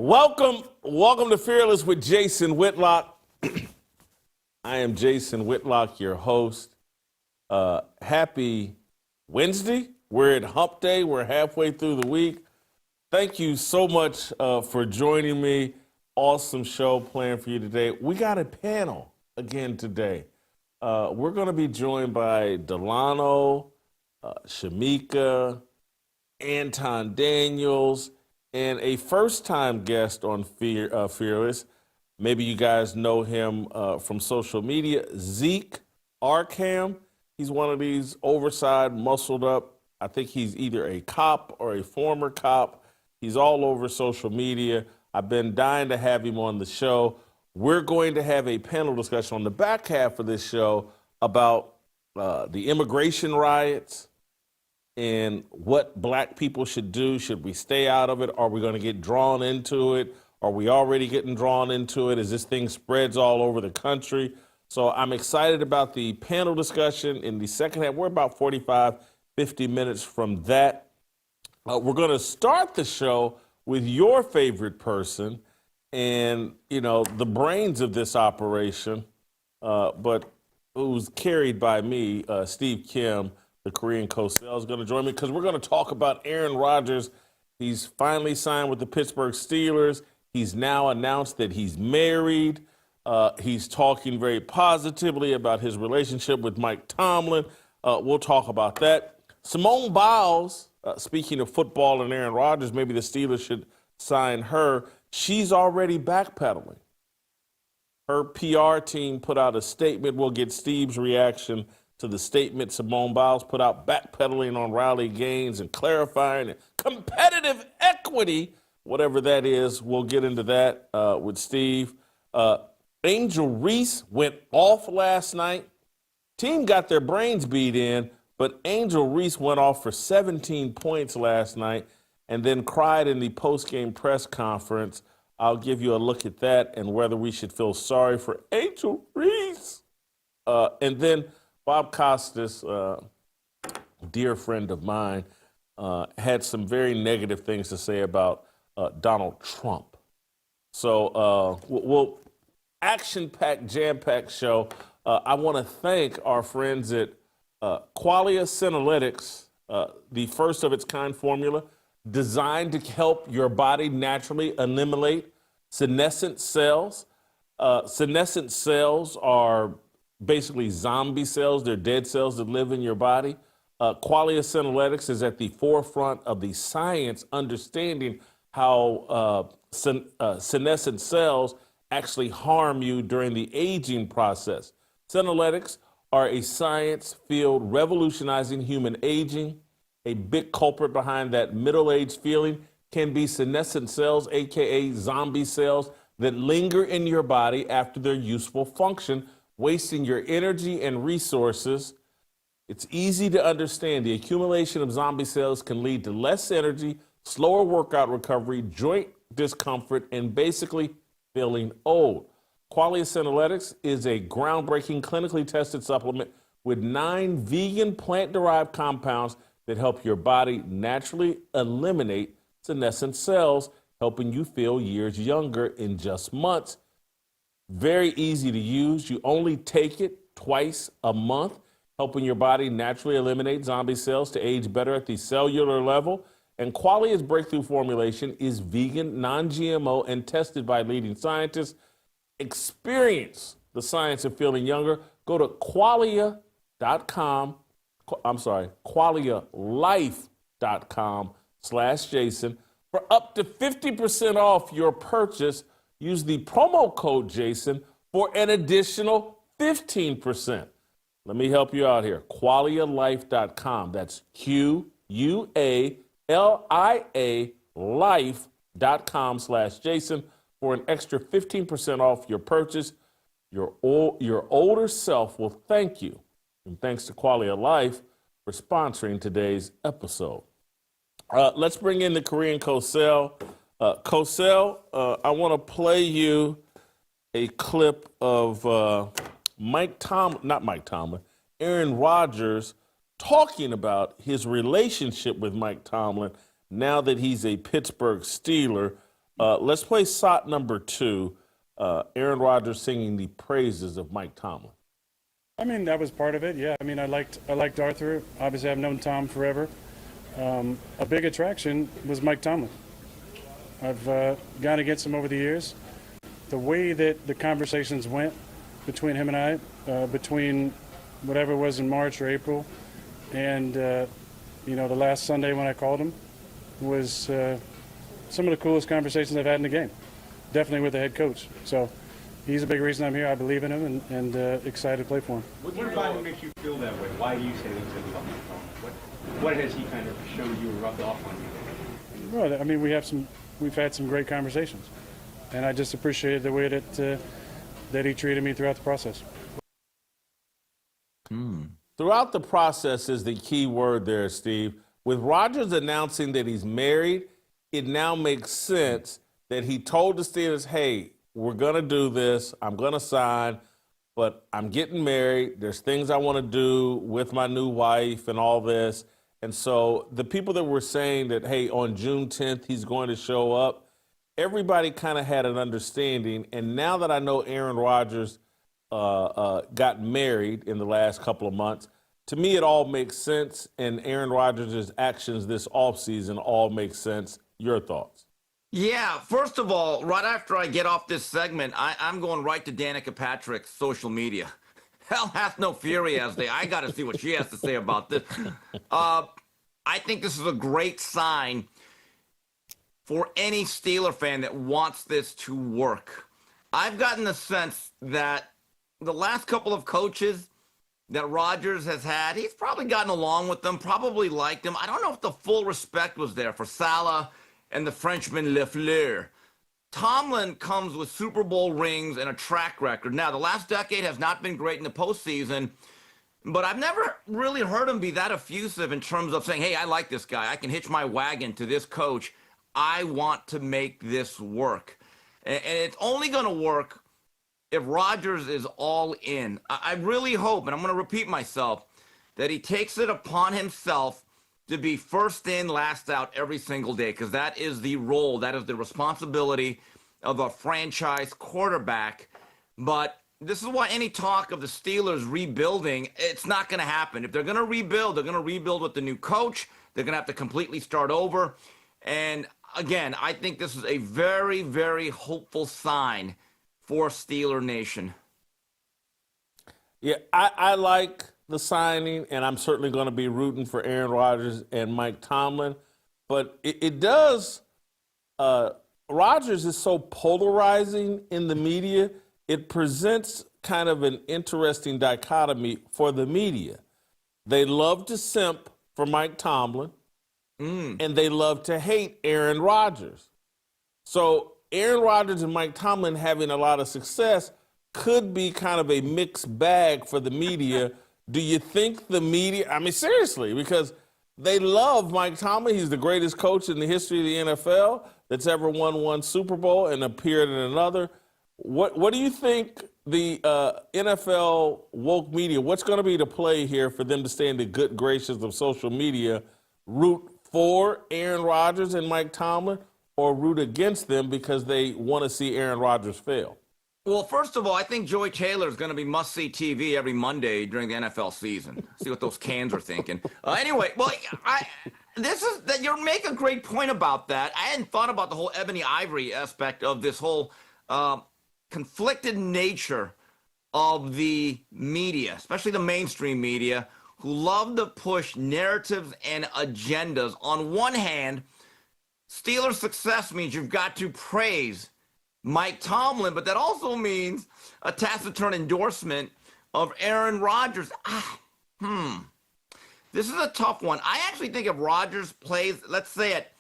Welcome to Fearless with Jason Whitlock. I am Jason Whitlock, your host. Happy Wednesday. We're at Hump Day. We're halfway through the week. Thank you so much for joining me. Awesome show planned for you today. We got a panel again today. We're going to be joined by Delano, Shemeka, Anton Daniels, and a first-time guest on Fearless. Maybe you guys know him from social media, Zeke, Arkham. He's one of these oversized, muscled up. I think he's either a cop or a former cop. He's all over social media. I've been dying to have him on the show. We're going to have a panel discussion on the back half of this show about the immigration riots and what black people should do. Should we stay out of it? Are we going to get drawn into it? Are we already getting drawn into it as this thing spreads all over the country? So I'm excited about the panel discussion in the second half. We're about 45, 50 minutes from that. We're going to start the show with your favorite person and, you know, the brains of this operation, but who's carried by me, Steve Kim, the Korean Costas, is going to join me because we're going to talk about Aaron Rodgers. He's finally signed with the Pittsburgh Steelers. He's now announced that he's married. He's talking very positively about his relationship with Mike Tomlin. We'll talk about that. Simone Biles, speaking of football and Aaron Rodgers, maybe the Steelers should sign her. She's already backpedaling. Her PR team put out a statement. We'll get Steve's reaction to the statement Simone Biles put out, backpedaling on Riley Gaines and clarifying it. Competitive equity, whatever that is. We'll get into that with Steve. Angel Reese went off last night. Team got their brains beat in, but Angel Reese went off for 17 points last night and then cried in the post-game press conference. I'll give you a look at that and whether we should feel sorry for Angel Reese. And then Bob Costas, dear friend of mine, had some very negative things to say about Donald Trump. So we'll action-packed, jam-packed show. I want to thank our friends at Qualia Senolytics, the first of its kind formula designed to help your body naturally eliminate senescent cells. Senescent cells are basically zombie cells. They're dead cells that live in your body. Qualia Senolytics is at the forefront of the science understanding how senescent cells actually harm you during the aging process. Senolytics are a science field revolutionizing human aging. A big culprit behind that middle-aged feeling can be senescent cells, aka zombie cells, that linger in your body after their useful function, wasting your energy and resources. It's easy to understand the accumulation of zombie cells can lead to less energy, slower workout recovery, joint discomfort, and basically feeling old. Qualia Senolytics is a groundbreaking clinically tested supplement with 9 vegan plant-derived compounds that help your body naturally eliminate senescent cells, helping you feel years younger in just months. Very easy to use. You only take it twice a month, helping your body naturally eliminate zombie cells to age better at the cellular level. And Qualia's breakthrough formulation is vegan, non-GMO, and tested by leading scientists. Experience the science of feeling younger. Go to qualialife.com /Jason for up to 50% off your purchase. Use the promo code Jason for an additional 15%. Let me help you out here. Qualialife.com. That's QUALIA life.com /Jason for an extra 15% off your purchase. Your older self will thank you. And thanks to Qualia Life for sponsoring today's episode. Let's bring in the Korean Cosel. Cosel, I want to play you a clip of Aaron Rodgers talking about his relationship with Mike Tomlin now that he's a Pittsburgh Steeler. Let's play shot number 2. Aaron Rodgers singing the praises of Mike Tomlin. I mean, that was part of it. Yeah. I mean, I liked Arthur. Obviously, I've known Tom forever. A big attraction was Mike Tomlin. I've gone against him over the years. The way that the conversations went between him and I, between whatever it was in March or April, and the last Sunday when I called him, was some of the coolest conversations I've had in the game. Definitely with the head coach. So he's a big reason I'm here. I believe in him and excited to play for him. What about him makes you feel that way? Why do you say things about Mike Tomlin? What has he kind of showed you or rubbed off on you? Well, I mean, we've had some great conversations, and I just appreciated the way that he treated me throughout the process. Throughout the process is the key word there, Steve. With Rodgers announcing that he's married, it now makes sense that he told the Steelers, hey, we're going to do this. I'm going to sign, but I'm getting married. There's things I want to do with my new wife and all this. And so the people that were saying that, hey, on June 10th, he's going to show up, everybody kind of had an understanding. And now that I know Aaron Rodgers got married in the last couple of months, to me, it all makes sense. And Aaron Rodgers' actions this offseason all make sense. Your thoughts? Yeah, first of all, right after I get off this segment, I'm going right to Danica Patrick's social media. Hell hath no fury, as they. I got to see what she has to say about this. I think this is a great sign for any Steeler fan that wants this to work. I've gotten the sense that the last couple of coaches that Rodgers has had, he's probably gotten along with them, probably liked them. I don't know if the full respect was there for Salah and the Frenchman Lafleur. Tomlin comes with Super Bowl rings and a track record. Now, the last decade has not been great in the postseason, but I've never really heard him be that effusive in terms of saying, hey, I like this guy. I can hitch my wagon to this coach. I want to make this work. And it's only going to work if Rodgers is all in. I really hope, and I'm going to repeat myself, that he takes it upon himself to be first in, last out every single day, because that is the role, that is the responsibility of a franchise quarterback. But this is why any talk of the Steelers rebuilding, it's not going to happen. If they're going to rebuild, they're going to rebuild with the new coach. They're going to have to completely start over. And again, I think this is a very, very hopeful sign for Steeler Nation. Yeah, I like the signing, and I'm certainly going to be rooting for Aaron Rodgers and Mike Tomlin. But it does, Rodgers is so polarizing in the media, it presents kind of an interesting dichotomy for the media. They love to simp for Mike Tomlin, and they love to hate Aaron Rodgers. So Aaron Rodgers and Mike Tomlin having a lot of success could be kind of a mixed bag for the media. Do you think the media, I mean, seriously, because they love Mike Tomlin. He's the greatest coach in the history of the NFL that's ever won one Super Bowl and appeared in another. What do you think the NFL woke media, what's going to be the play here for them to stay in the good graces of social media, root for Aaron Rodgers and Mike Tomlin, or root against them because they want to see Aaron Rodgers fail? Well, first of all, I think Joey Taylor is going to be must-see TV every Monday during the NFL season. See what those cans are thinking. Anyway, well, you make a great point about that. I hadn't thought about the whole ebony ivory aspect of this whole conflicted nature of the media, especially the mainstream media, who love to push narratives and agendas. On one hand, Steelers' success means you've got to praise Mike Tomlin, but that also means a taciturn endorsement of Aaron Rodgers. This is a tough one. I actually think if Rodgers plays, let's say at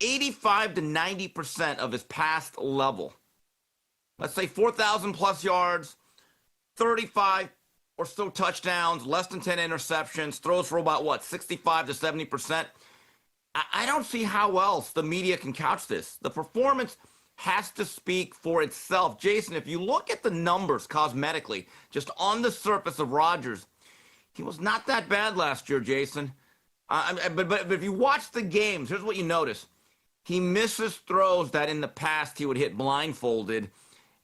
85 to 90% of his past level, let's say 4,000 plus yards, 35 or so touchdowns, less than 10 interceptions, throws for about, 65 to 70%. I don't see how else the media can couch this. The performance has to speak for itself. Jason, if you look at the numbers cosmetically, just on the surface of Rodgers, he was not that bad last year, Jason. But if you watch the games, here's what you notice. He misses throws that in the past he would hit blindfolded,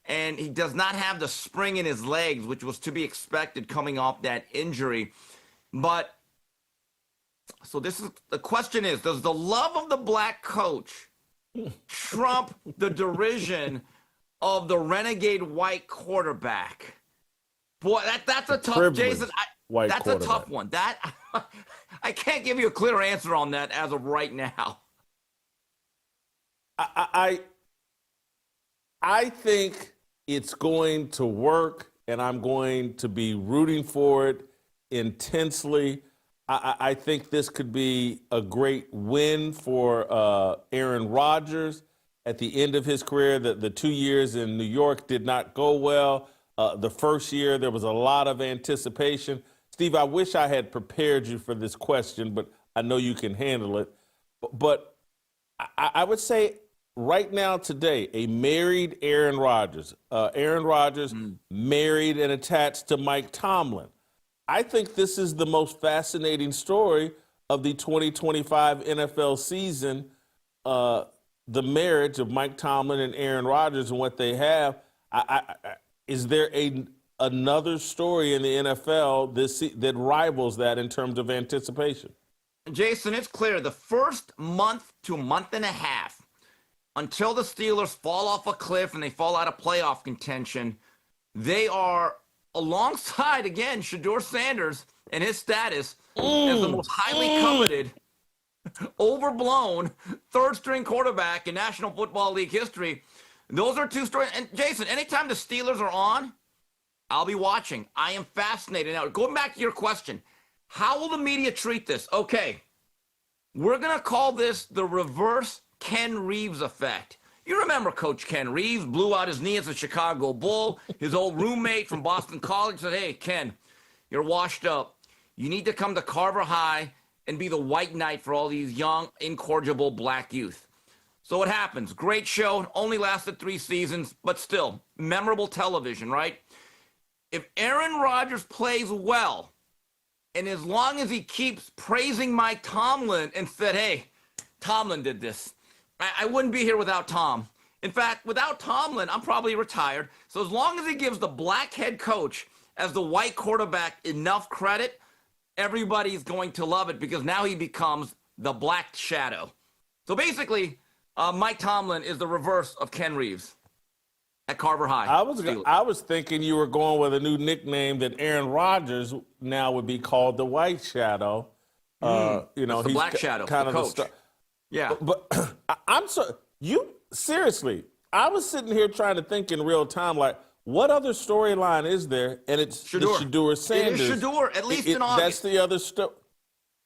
and he does not have the spring in his legs, which was to be expected coming off that injury. But so this is the question is, does the love of the black coach trump the derision of the renegade white quarterback? Boy, that's a tough, Jason. That's a tough one. That I can't give you a clear answer on that as of right now. I think it's going to work, and I'm going to be rooting for it intensely. I think this could be a great win for Aaron Rodgers at the end of his career. The 2 years in New York did not go well. The first year, there was a lot of anticipation. Steve, I wish I had prepared you for this question, but I know you can handle it. But I would say right now, today, a married Aaron Rodgers, married and attached to Mike Tomlin. I think this is the most fascinating story of the 2025 NFL season, the marriage of Mike Tomlin and Aaron Rodgers and what they have. Is there another story in the NFL that rivals that in terms of anticipation? Jason, it's clear the first month to month and a half until the Steelers fall off a cliff and they fall out of playoff contention, they are alongside, again, Shedeur Sanders and his status as the most highly coveted, overblown, third-string quarterback in National Football League history. Those are two stories. And, Jason, anytime the Steelers are on, I'll be watching. I am fascinated. Now, going back to your question, how will the media treat this? Okay, we're going to call this the reverse Ken Reeves effect. You remember Coach Ken Reeves blew out his knee as a Chicago Bull. His old roommate from Boston College said, hey, Ken, you're washed up. You need to come to Carver High and be the white knight for all these young, incorrigible black youth. So what happens? Great show, only lasted 3 seasons, but still, memorable television, right? If Aaron Rodgers plays well, and as long as he keeps praising Mike Tomlin and said, hey, Tomlin did this, I wouldn't be here without Tom. In fact, without Tomlin, I'm probably retired. So as long as he gives the black head coach as the white quarterback enough credit, everybody's going to love it because now he becomes the black shadow. So basically, Mike Tomlin is the reverse of Ken Reeves at Carver High. I was thinking you were going with a new nickname that Aaron Rodgers now would be called the White Shadow. You know, the he's black shadow, kind the of coach. Yeah, but I'm so seriously. I was sitting here trying to think in real time, like, what other storyline is there? And it's Shedeur Sanders. It is Shedeur, at least in August. That's the other story.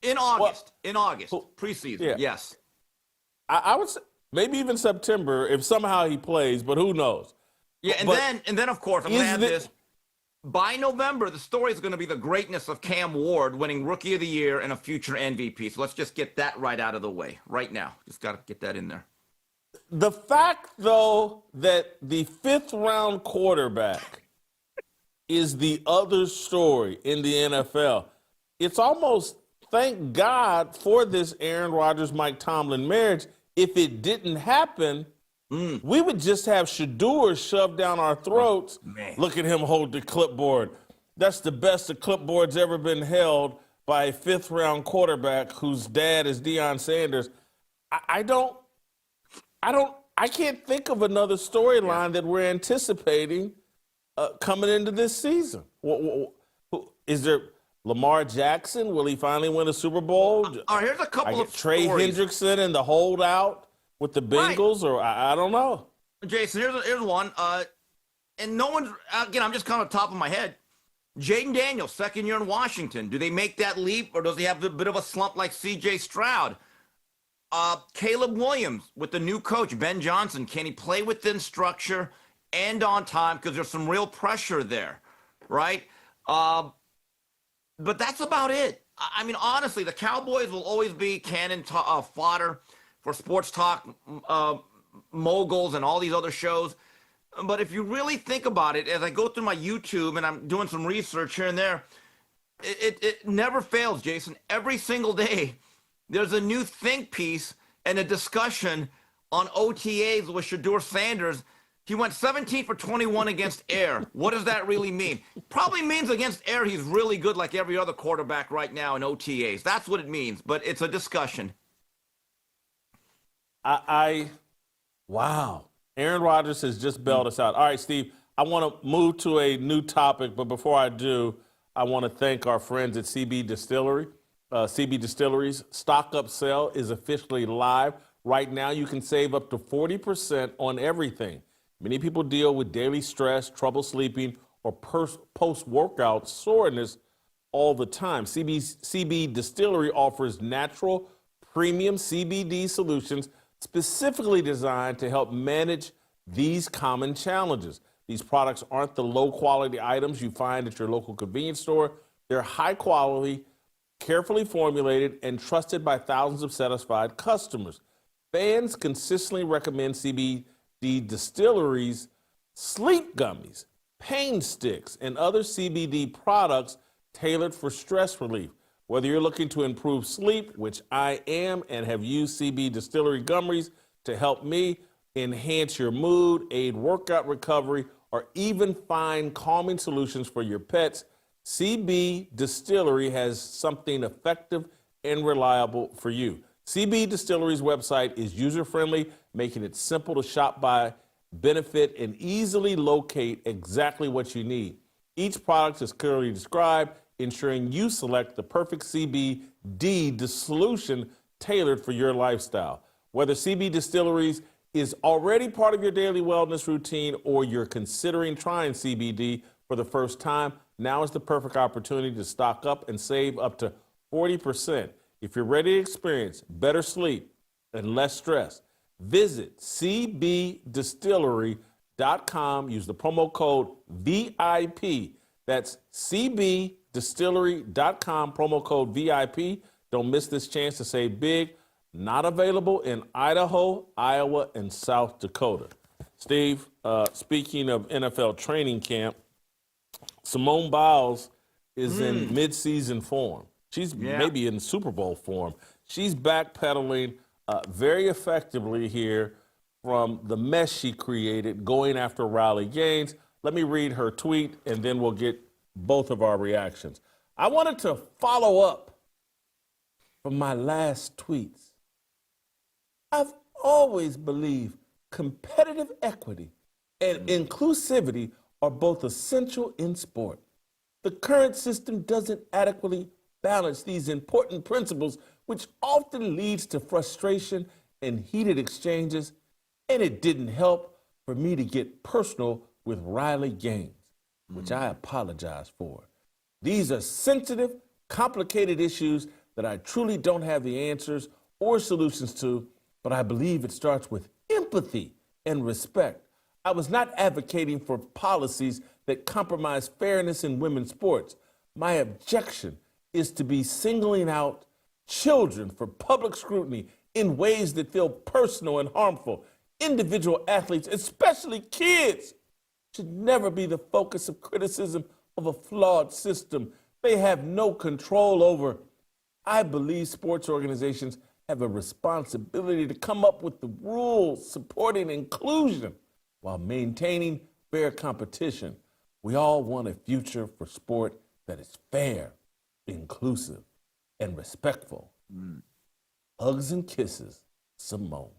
In August, preseason, yeah. Yes. I would say maybe even September if somehow he plays, but who knows? Yeah, and then of course I'm gonna add this. By November, the story is going to be the greatness of Cam Ward winning Rookie of the Year and a future MVP. So let's just get that right out of the way right now. Just got to get that in there. The fact, though, that the 5th-round quarterback is the other story in the NFL, it's almost thank God for this Aaron Rodgers-Mike Tomlin marriage. If it didn't happen, we would just have Shedeur shoved down our throats. Look at him hold the clipboard. That's the best the clipboard's ever been held by a 5th-round quarterback whose dad is Deion Sanders. I can't think of another storyline that we're anticipating coming into this season. Is there Lamar Jackson? Will he finally win a Super Bowl? Here's a couple of Trey stories. Hendrickson and the holdout with the Bengals, or I don't know. Jason, here's one. And no one's, again, I'm just kind of top of my head. Jaden Daniels, 2nd year in Washington. Do they make that leap, or does he have a bit of a slump like C.J. Stroud? Caleb Williams with the new coach, Ben Johnson. Can he play within structure and on time? Because there's some real pressure there, right? But that's about it. I mean, honestly, the Cowboys will always be cannon fodder for sports talk moguls and all these other shows. But if you really think about it, as I go through my YouTube and I'm doing some research here and there, it never fails, Jason. Every single day, there's a new think piece and a discussion on OTAs with Shedeur Sanders. He went 17 for 21 against air. What does that really mean? Probably means against air he's really good like every other quarterback right now in OTAs. That's what it means, but it's a discussion. Wow. Aaron Rodgers has just bailed us out. All right, Steve, I want to move to a new topic, but before I do, I want to thank our friends at CB Distillery. CB Distillery's stock up sale is officially live. Right now, you can save up to 40% on everything. Many people deal with daily stress, trouble sleeping, or post-workout soreness all the time. CB Distillery offers natural, premium CBD solutions specifically designed to help manage these common challenges. These products aren't the low-quality items you find at your local convenience store. They're high-quality, carefully formulated, and trusted by thousands of satisfied customers. Fans consistently recommend CBD Distillery's sleep gummies, pain sticks, and other CBD products tailored for stress relief. Whether you're looking to improve sleep, which I am and have used CB Distillery gummies to help me enhance your mood, aid workout recovery, or even find calming solutions for your pets, CB Distillery has something effective and reliable for you. CB Distillery's website is user-friendly, making it simple to shop by, benefit, and easily locate exactly what you need. Each product is clearly described, ensuring you select the perfect CBD solution tailored for your lifestyle. Whether CB Distilleries is already part of your daily wellness routine or you're considering trying CBD for the first time, now is the perfect opportunity to stock up and save up to 40%. If you're ready to experience better sleep and less stress, visit cbdistillery.com. Use the promo code VIP. That's cbdistillery.com, promo code VIP. Don't miss this chance to save big. Not available in Idaho, Iowa, and South Dakota. Steve, speaking of NFL training camp, Simone Biles is in midseason form. She's maybe in Super Bowl form. She's backpedaling very effectively here from the mess she created going after Riley Gaines. Let me read her tweet, and then we'll get both of our reactions. I wanted to follow up from my last tweets. I've always believed competitive equity and inclusivity are both essential in sport. The current system doesn't adequately balance these important principles, which often leads to frustration and heated exchanges, and it didn't help for me to get personal with Riley Gaines, which I apologize for. These are sensitive, complicated issues that I truly don't have the answers or solutions to, but I believe it starts with empathy and respect. I was not advocating for policies that compromise fairness in women's sports. My objection is to be singling out children for public scrutiny in ways that feel personal and harmful. Individual athletes, especially kids, should never be the focus of criticism of a flawed system they have no control over. I believe sports organizations have a responsibility to come up with the rules supporting inclusion while maintaining fair competition. We all want a future for sport that is fair, inclusive, and respectful. Hugs and kisses, Simone.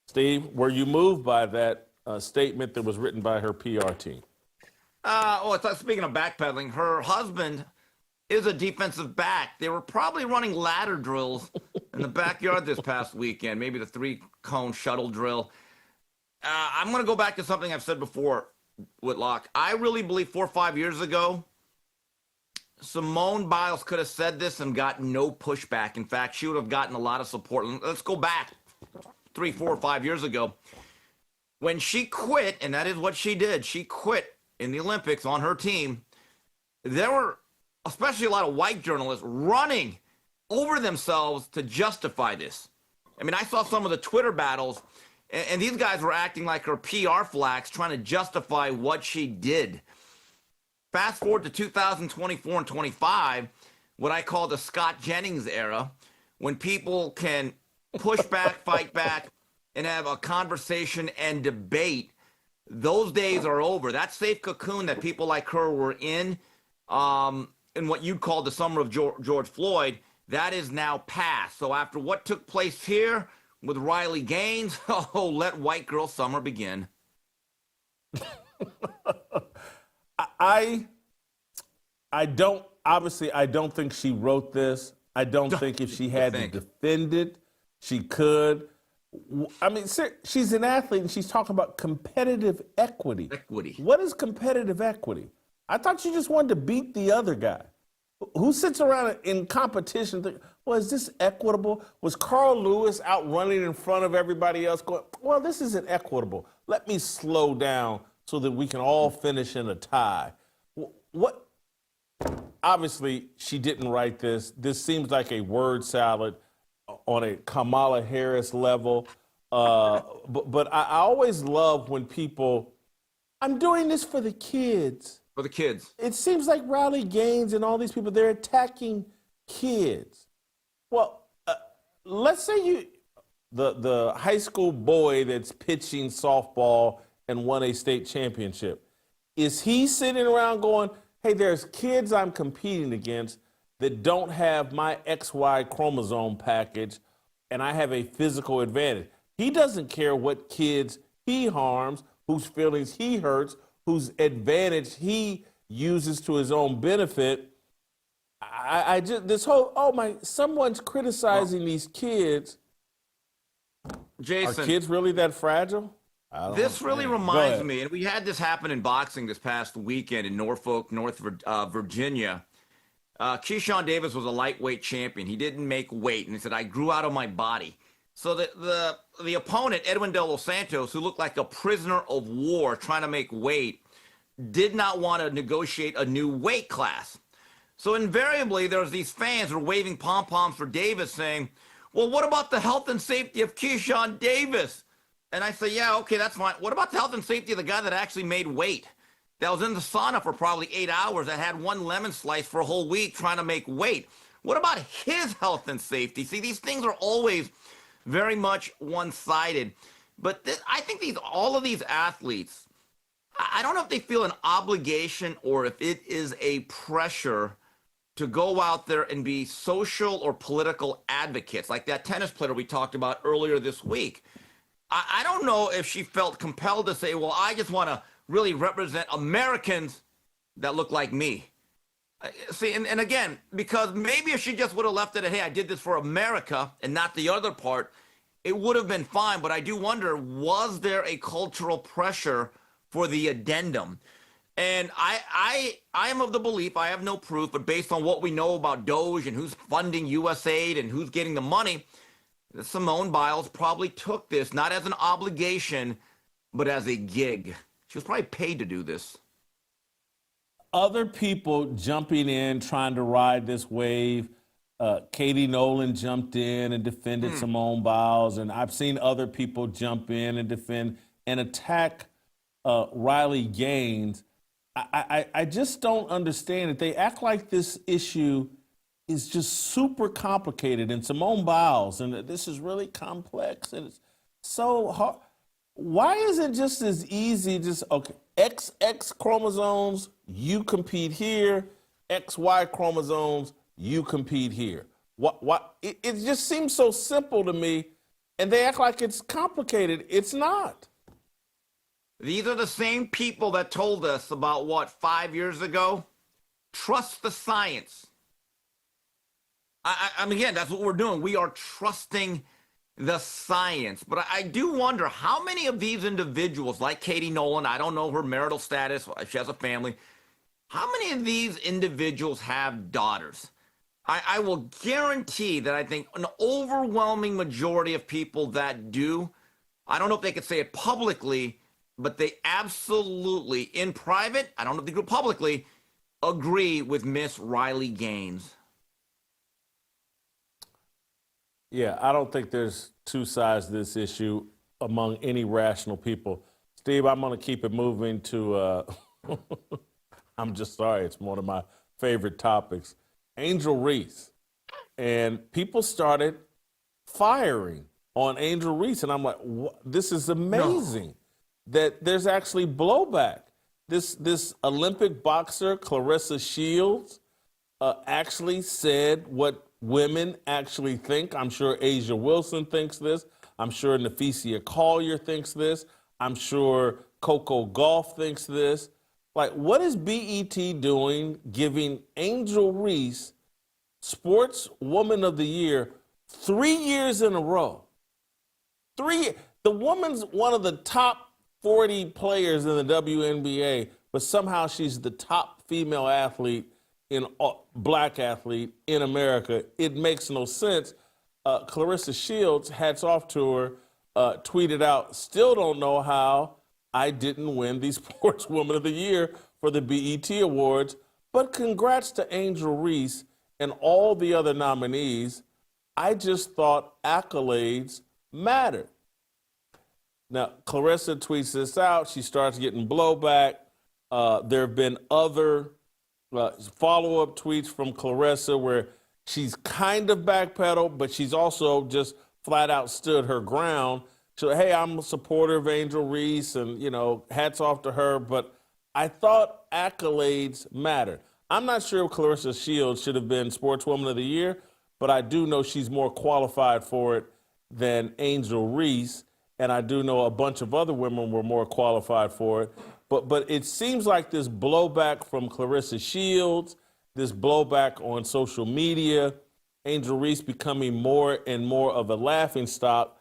Steve, were you moved by that statement that was written by her PR team? Speaking of backpedaling, her husband is a defensive back. They were probably running ladder drills in the backyard this past weekend, maybe the 3-cone shuttle drill. I'm going to go back to something I've said before, Whitlock. I really believe 4 or 5 years ago, Simone Biles could have said this and gotten no pushback. In fact, she would have gotten a lot of support. Let's go back 3, 4, 5 years ago. When she quit, and that is what she did, she quit in the Olympics on her team, there were especially a lot of white journalists running over themselves to justify this. I mean, I saw some of the Twitter battles, and these guys were acting like her PR flags, trying to justify what she did. Fast forward to 2024 and 25, what I call the Scott Jennings era, when people can push back, fight back, and have a conversation and debate, those days are over. That safe cocoon that people like her were in what you'd call the summer of George Floyd, that is now past. So after what took place here with Riley Gaines, oh, let white girl summer begin. I don't, obviously, I don't think she wrote this. I don't think if she had to defend it, she could. I mean, she's an athlete and she's talking about competitive equity. What is competitive equity? I thought you just wanted to beat the other guy. Who sits around in competition think, well, is this equitable? Was Carl Lewis out running in front of everybody else going, well, this isn't equitable. Let me slow down so that we can all finish in a tie. What? Obviously, she didn't write this. This seems like a word salad on a Kamala Harris level. But I always love when people, I'm doing this for the kids. For the kids. It seems like Riley Gaines and all these people, they're attacking kids. Well, let's say the high school boy that's pitching softball and won a state championship. Is he sitting around going, hey, there's kids I'm competing against that don't have my XY chromosome package, and I have a physical advantage? He doesn't care what kids he harms, whose feelings he hurts, whose advantage he uses to his own benefit. I just, this whole, someone's criticizing these kids. Jason. Are kids really that fragile? This really reminds me, and we had this happen in boxing this past weekend in Norfolk, Virginia. Keyshawn Davis was a lightweight champion. He didn't make weight, and he said, I grew out of my body. So the opponent, Edwin De Los Santos, who looked like a prisoner of war trying to make weight, did not want to negotiate a new weight class. So invariably, there's these fans who are waving pom-poms for Davis saying, well, what about the health and safety of Keyshawn Davis? And I say, yeah, okay, that's fine. What about the health and safety of the guy that actually made weight? That was in the sauna for probably 8 hours, that had one lemon slice for a whole week trying to make weight. What about his health and safety? See, these things are always very much one-sided. But I think all of these athletes, I don't know if they feel an obligation or if it is a pressure to go out there and be social or political advocates, like that tennis player we talked about earlier this week. I don't know if she felt compelled to say, well, I just want to really represent Americans that look like me. See, and again, because maybe if she just would have left it at, hey, I did this for America and not the other part, it would have been fine. But I do wonder, was there a cultural pressure for the addendum? And I am of the belief, I have no proof, but based on what we know about Doge and who's funding USAID and who's getting the money, Simone Biles probably took this not as an obligation, but as a gig. She was probably paid to do this. Other people jumping in, trying to ride this wave. Katie Nolan jumped in and defended Simone Biles, and I've seen other people jump in and defend and attack Riley Gaines. I just don't understand it. They act like this issue is just super complicated, and Simone Biles, and this is really complex, and it's so hard. Why isn't it just as easy, just, okay, XX chromosomes, you compete here, XY chromosomes, you compete here. What? It just seems so simple to me, and they act like it's complicated. It's not. These are the same people that told us about, 5 years ago? Trust the science. I mean, again, that's what we're doing. We are trusting the science. But I do wonder how many of these individuals, like Katie Nolan, I don't know her marital status, she has a family, how many of these individuals have daughters? I will guarantee that I think an overwhelming majority of people that do, I don't know if they could say it publicly, but they absolutely, in private, I don't know if they do it publicly, agree with Miss Riley Gaines. Yeah, I don't think there's two sides to this issue among any rational people. Steve, I'm going to keep it moving to, I'm just sorry, it's one of my favorite topics, Angel Reese. And people started firing on Angel Reese, and I'm like, this is amazing that there's actually blowback. This Olympic boxer, Clarissa Shields, actually said what women actually think. I'm sure Asia Wilson thinks this. I'm sure Nafisia Collier thinks this. I'm sure Coco Gauff thinks this. Like, what is BET doing giving Angel Reese Sportswoman of the Year 3 years in a row? The woman's one of the top 40 players in the WNBA, but somehow she's the top female athlete black athlete in America. It makes no sense. Clarissa Shields, hats off to her, tweeted out, still don't know how I didn't win the Sportswoman of the Year for the BET Awards, but congrats to Angel Reese and all the other nominees. I just thought accolades mattered. Now, Clarissa tweets this out. She starts getting blowback. There have been other follow-up tweets from Clarissa where she's kind of backpedaled, but she's also just flat out stood her ground. So, hey, I'm a supporter of Angel Reese, and, hats off to her, but I thought accolades matter. I'm not sure if Clarissa Shields should have been Sportswoman of the Year, but I do know she's more qualified for it than Angel Reese, and I do know a bunch of other women were more qualified for it. But it seems like this blowback from Clarissa Shields, this blowback on social media, Angel Reese becoming more and more of a laughingstock,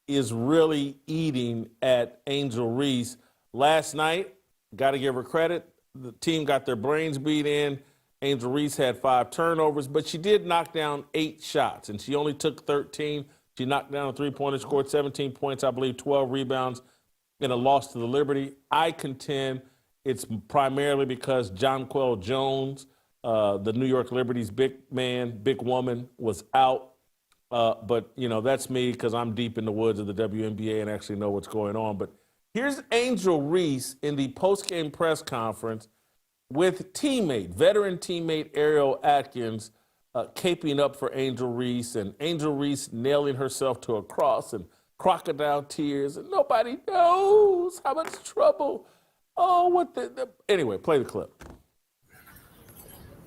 is really eating at Angel Reese. Last night, got to give her credit, the team got their brains beat in. Angel Reese had 5 turnovers, but she did knock down 8 shots, and she only took 13. She knocked down a three-pointer, scored 17 points, I believe 12 rebounds in a loss to the Liberty. I contend it's primarily because Jonquel Jones, the New York Liberty's big woman, was out. But, that's me because I'm deep in the woods of the WNBA and actually know what's going on. But here's Angel Reese in the post-game press conference with veteran teammate Ariel Atkins, caping up for Angel Reese, and Angel Reese nailing herself to a cross and crocodile tears, and nobody knows how much trouble. Oh, anyway, play the clip.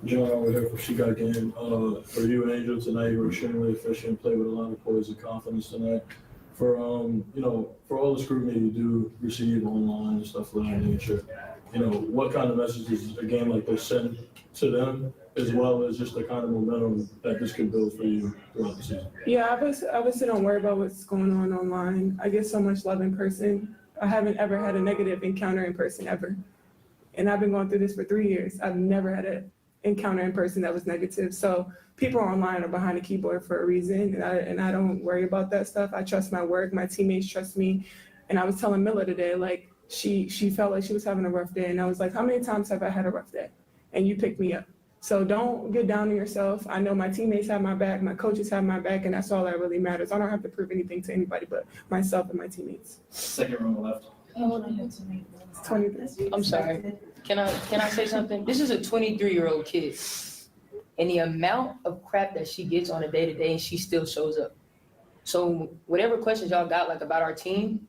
John, over here for She Got Game. For you, Angel, tonight you were extremely efficient, played with a lot of poise and confidence tonight. For for all the scrutiny you do receive online and stuff of that nature, what kind of messages a game like this send to them, as well as just the kind of momentum that this could build for you throughout the season? Yeah, I would say don't worry about what's going on online. I get so much love in person. I haven't ever had a negative encounter in person ever. And I've been going through this for 3 years. I've never had an encounter in person that was negative. So people online are behind the keyboard for a reason, and I don't worry about that stuff. I trust my work. My teammates trust me. And I was telling Miller today, like, she felt like she was having a rough day. And I was like, how many times have I had a rough day? And you picked me up. So don't get down on yourself. I know my teammates have my back, my coaches have my back, and that's all that really matters. I don't have to prove anything to anybody but myself and my teammates. Second row on the left. It's 23. I'm sorry. Can I say something? This is a 23-year-old kid, and the amount of crap that she gets on a day-to-day, and she still shows up. So whatever questions y'all got, like, about our team,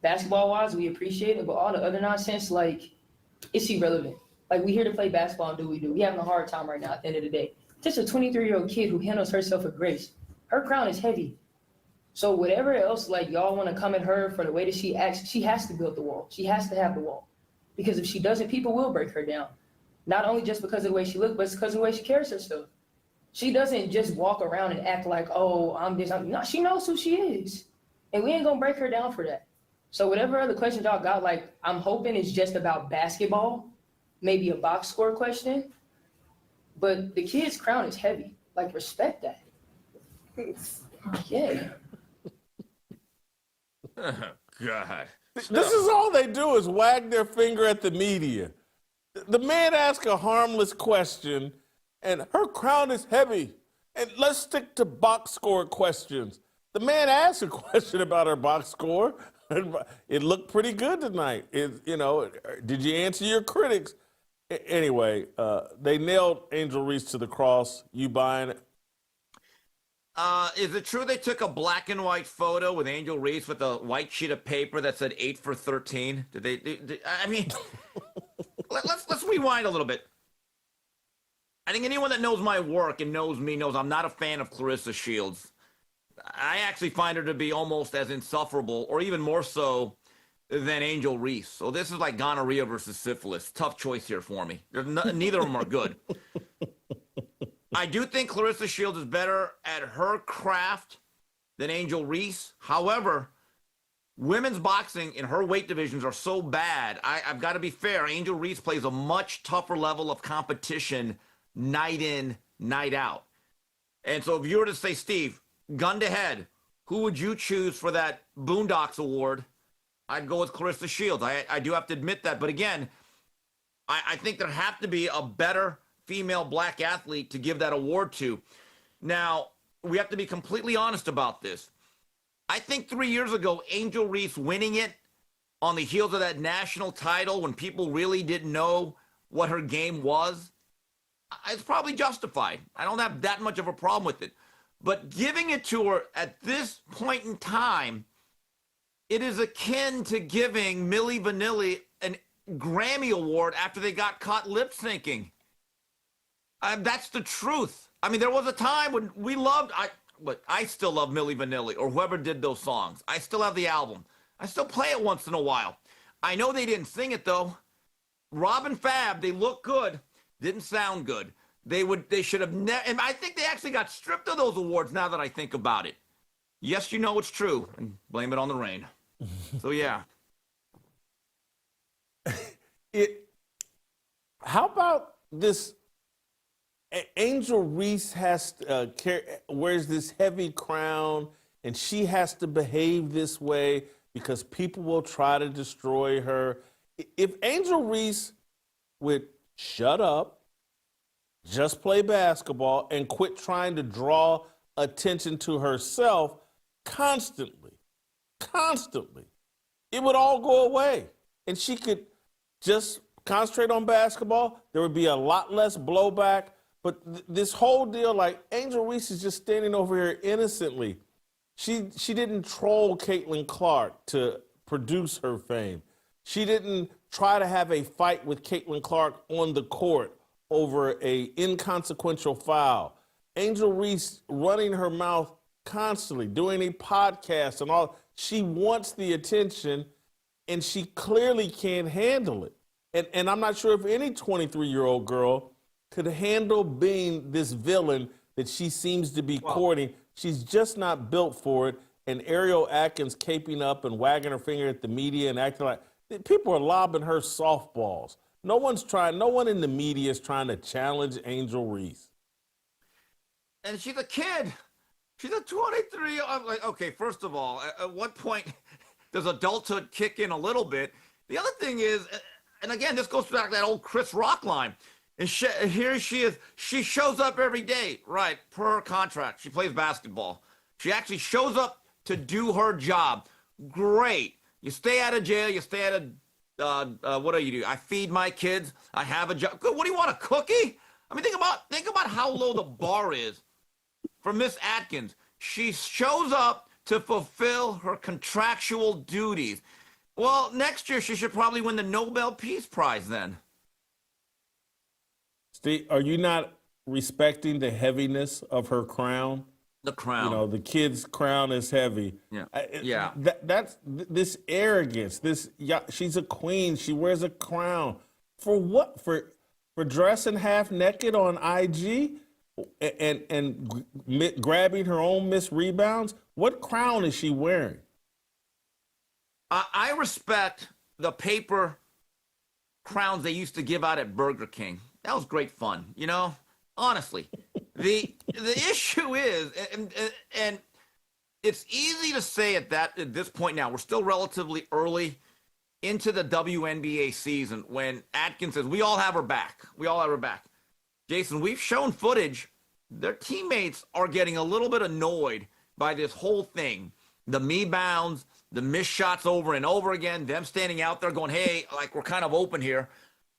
basketball-wise, we appreciate it, but all the other nonsense, like, it's irrelevant. Like, we here to play basketball and do what we do. We having a hard time right now at the end of the day. Just a 23-year-old kid who handles herself with grace. Her crown is heavy. So whatever else, like, y'all want to come at her for the way that she acts, she has to build the wall. She has to have the wall. Because if she doesn't, people will break her down. Not only just because of the way she looks, but it's because of the way she carries herself. She doesn't just walk around and act like, oh, I'm this. No, she knows who she is. And we ain't going to break her down for that. So whatever other questions y'all got, like, I'm hoping it's just about basketball, maybe a box score question. But the kid's crown is heavy. Like, respect that. Yeah. God. This is all they do is wag their finger at the media. The man asked a harmless question, and her crown is heavy. And let's stick to box score questions. The man asked a question about her box score. It looked pretty good tonight. Did you answer your critics? Anyway, they nailed Angel Reese to the cross. You buying it? Is it true they took a black and white photo with Angel Reese with a white sheet of paper that said 8 for 13? Did they? I mean, let's rewind a little bit. I think anyone that knows my work and knows me knows I'm not a fan of Clarissa Shields. I actually find her to be almost as insufferable, or even more so, than Angel Reese. So this is like gonorrhea versus syphilis. Tough choice here for me. Neither of them are good. I do think Clarissa Shields is better at her craft than Angel Reese. However, women's boxing in her weight divisions are so bad. I've got to be fair. Angel Reese plays a much tougher level of competition night in, night out. And so if you were to say, Steve, gun to head, who would you choose for that Boondocks Award? I'd go with Clarissa Shields. I do have to admit that. But again, I think there have to be a better female black athlete to give that award to. Now, we have to be completely honest about this. I think 3 years ago, Angel Reese winning it on the heels of that national title when people really didn't know what her game was, it's probably justified. I don't have that much of a problem with it. But giving it to her at this point in time, it is akin to giving Milli Vanilli an Grammy Award after they got caught lip syncing. That's the truth. I mean, there was a time when we loved, I still love Milli Vanilli or whoever did those songs. I still have the album. I still play it once in a while. I know they didn't sing it though. Rob and Fab, they look good, didn't sound good. They should have never, and I think they actually got stripped of those awards now that I think about it. Yes, you know it's true, and blame it on the rain. So yeah. How about this? Angel Reese wears this heavy crown, and she has to behave this way because people will try to destroy her. If Angel Reese would shut up, just play basketball, and quit trying to draw attention to herself constantly, it would all go away. And she could just concentrate on basketball. There would be a lot less blowback. But this whole deal, like Angel Reese is just standing over here innocently. She didn't troll Caitlin Clark to produce her fame. She didn't try to have a fight with Caitlin Clark on the court over a inconsequential foul. Angel Reese running her mouth constantly, doing a podcast and all. She wants the attention, and she clearly can't handle it. And I'm not sure if any 23-year-old girl could handle being this villain that she seems to be courting. She's just not built for it. And Ariel Atkins caping up and wagging her finger at the media and acting like people are lobbing her softballs. No one in the media is trying to challenge Angel Reese. And she's a kid. She's a 23. I'm like, okay, first of all, at what point does adulthood kick in a little bit? The other thing is, and again, this goes back to that old Chris Rock line. And here she is. She shows up every day, right, per her contract. She plays basketball. She actually shows up to do her job. Great. You stay out of jail. You stay out of, what do you do? I feed my kids. I have a job. Good. What do you want, a cookie? I mean, think about how low the bar is for Miss Atkins. She shows up to fulfill her contractual duties. Well, next year she should probably win the Nobel Peace Prize then. Steve, are you not respecting the heaviness of her crown? The crown. You know, the kid's crown is heavy. Yeah. Yeah. That's this arrogance. She's a queen. She wears a crown. For what? For dressing half naked on IG and grabbing her own missed rebounds? What crown is she wearing? I respect the paper crowns they used to give out at Burger King. That was great fun, you know? Honestly. The issue is, and it's easy to say at this point now, we're still relatively early into the WNBA season when Atkins says, we all have her back. We all have her back. Jason, we've shown footage. Their teammates are getting a little bit annoyed by this whole thing. The me-bounds, the missed shots over and over again, them standing out there going, hey, like we're kind of open here.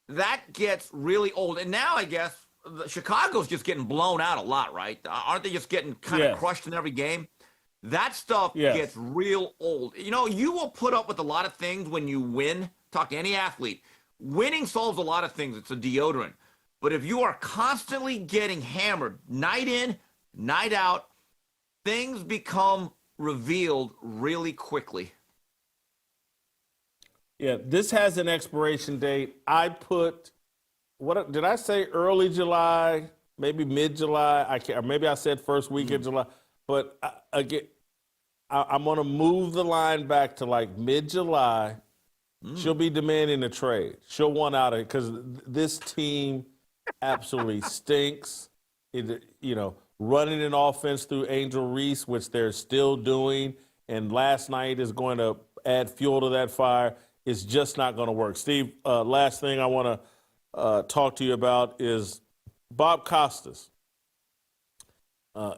That gets really old. And now I guess Chicago's just getting blown out a lot, right? Aren't they just getting kind of Yes. crushed in every game? That stuff Yes. gets real old. You know, you will put up with a lot of things when you win. Talk to any athlete. Winning solves a lot of things. It's a deodorant. But if you are constantly getting hammered night in, night out, things become revealed really quickly. Yeah, this has an expiration date. I put, what did I say? Early July, maybe mid-July. I can't. Or maybe I said first week of July. But again, I'm going to move the line back to like mid-July. She'll be demanding a trade. She'll want out of it because this team absolutely stinks. Running an offense through Angel Reese, which they're still doing, and last night is going to add fuel to that fire. It's just not going to work. Steve, last thing I want to talk to you about is Bob Costas.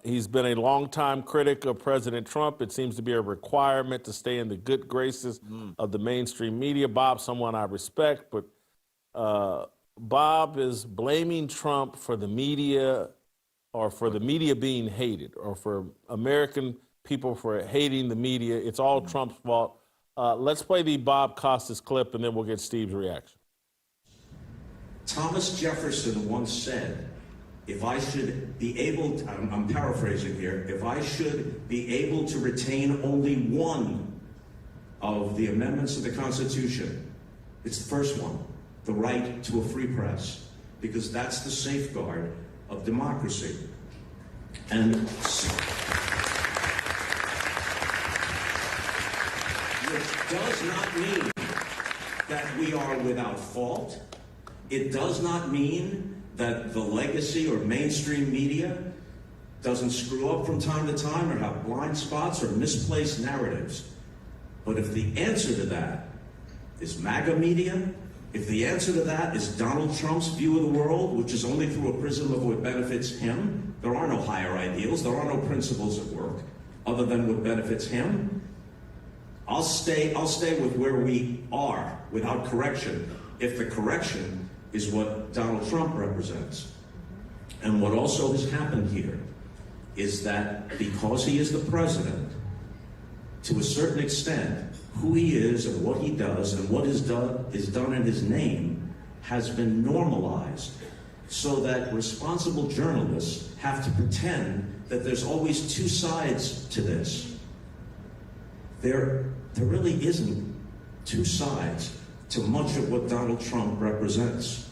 He's been a longtime critic of President Trump. It seems to be a requirement to stay in the good graces of the mainstream media. Bob's someone I respect, but Bob is blaming Trump for the media or for the media being hated or for American people for hating the media. It's all Trump's fault. Let's play the Bob Costas clip, and then we'll get Steve's reaction. Thomas Jefferson once said, if I should be able to, I'm paraphrasing here, if I should be able to retain only one of the amendments of the Constitution, it's the first one, the right to a free press, because that's the safeguard of democracy. And which does not mean that we are without fault. It does not mean that the legacy or mainstream media doesn't screw up from time to time or have blind spots or misplaced narratives. But if the answer to that is MAGA media, if the answer to that is Donald Trump's view of the world, which is only through a prism of what benefits him, there are no higher ideals, there are no principles at work other than what benefits him, I'll stay with where we are without correction if the correction is what Donald Trump represents. And what also has happened here is that because he is the president, to a certain extent, who he is and what he does and what is done in his name has been normalized so that responsible journalists have to pretend that there's always two sides to this. There really isn't two sides to much of what Donald Trump represents.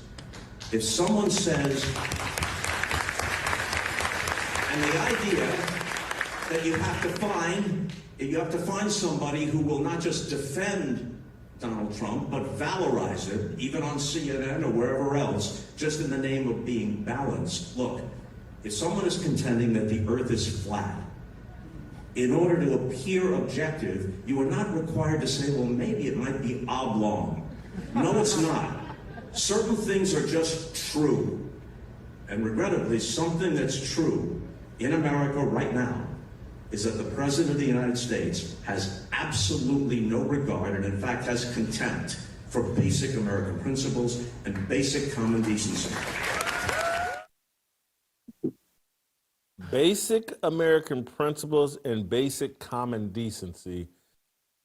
If someone says, and the idea that you have to find somebody who will not just defend Donald Trump, but valorize it, even on CNN or wherever else, just in the name of being balanced. Look, if someone is contending that the earth is flat, in order to appear objective, you are not required to say, well, maybe it might be oblong. No, it's not. Certain things are just true. And regrettably, something that's true in America right now is that the President of the United States has absolutely no regard and in fact has contempt for basic American principles and basic common decency. Basic American principles and basic common decency.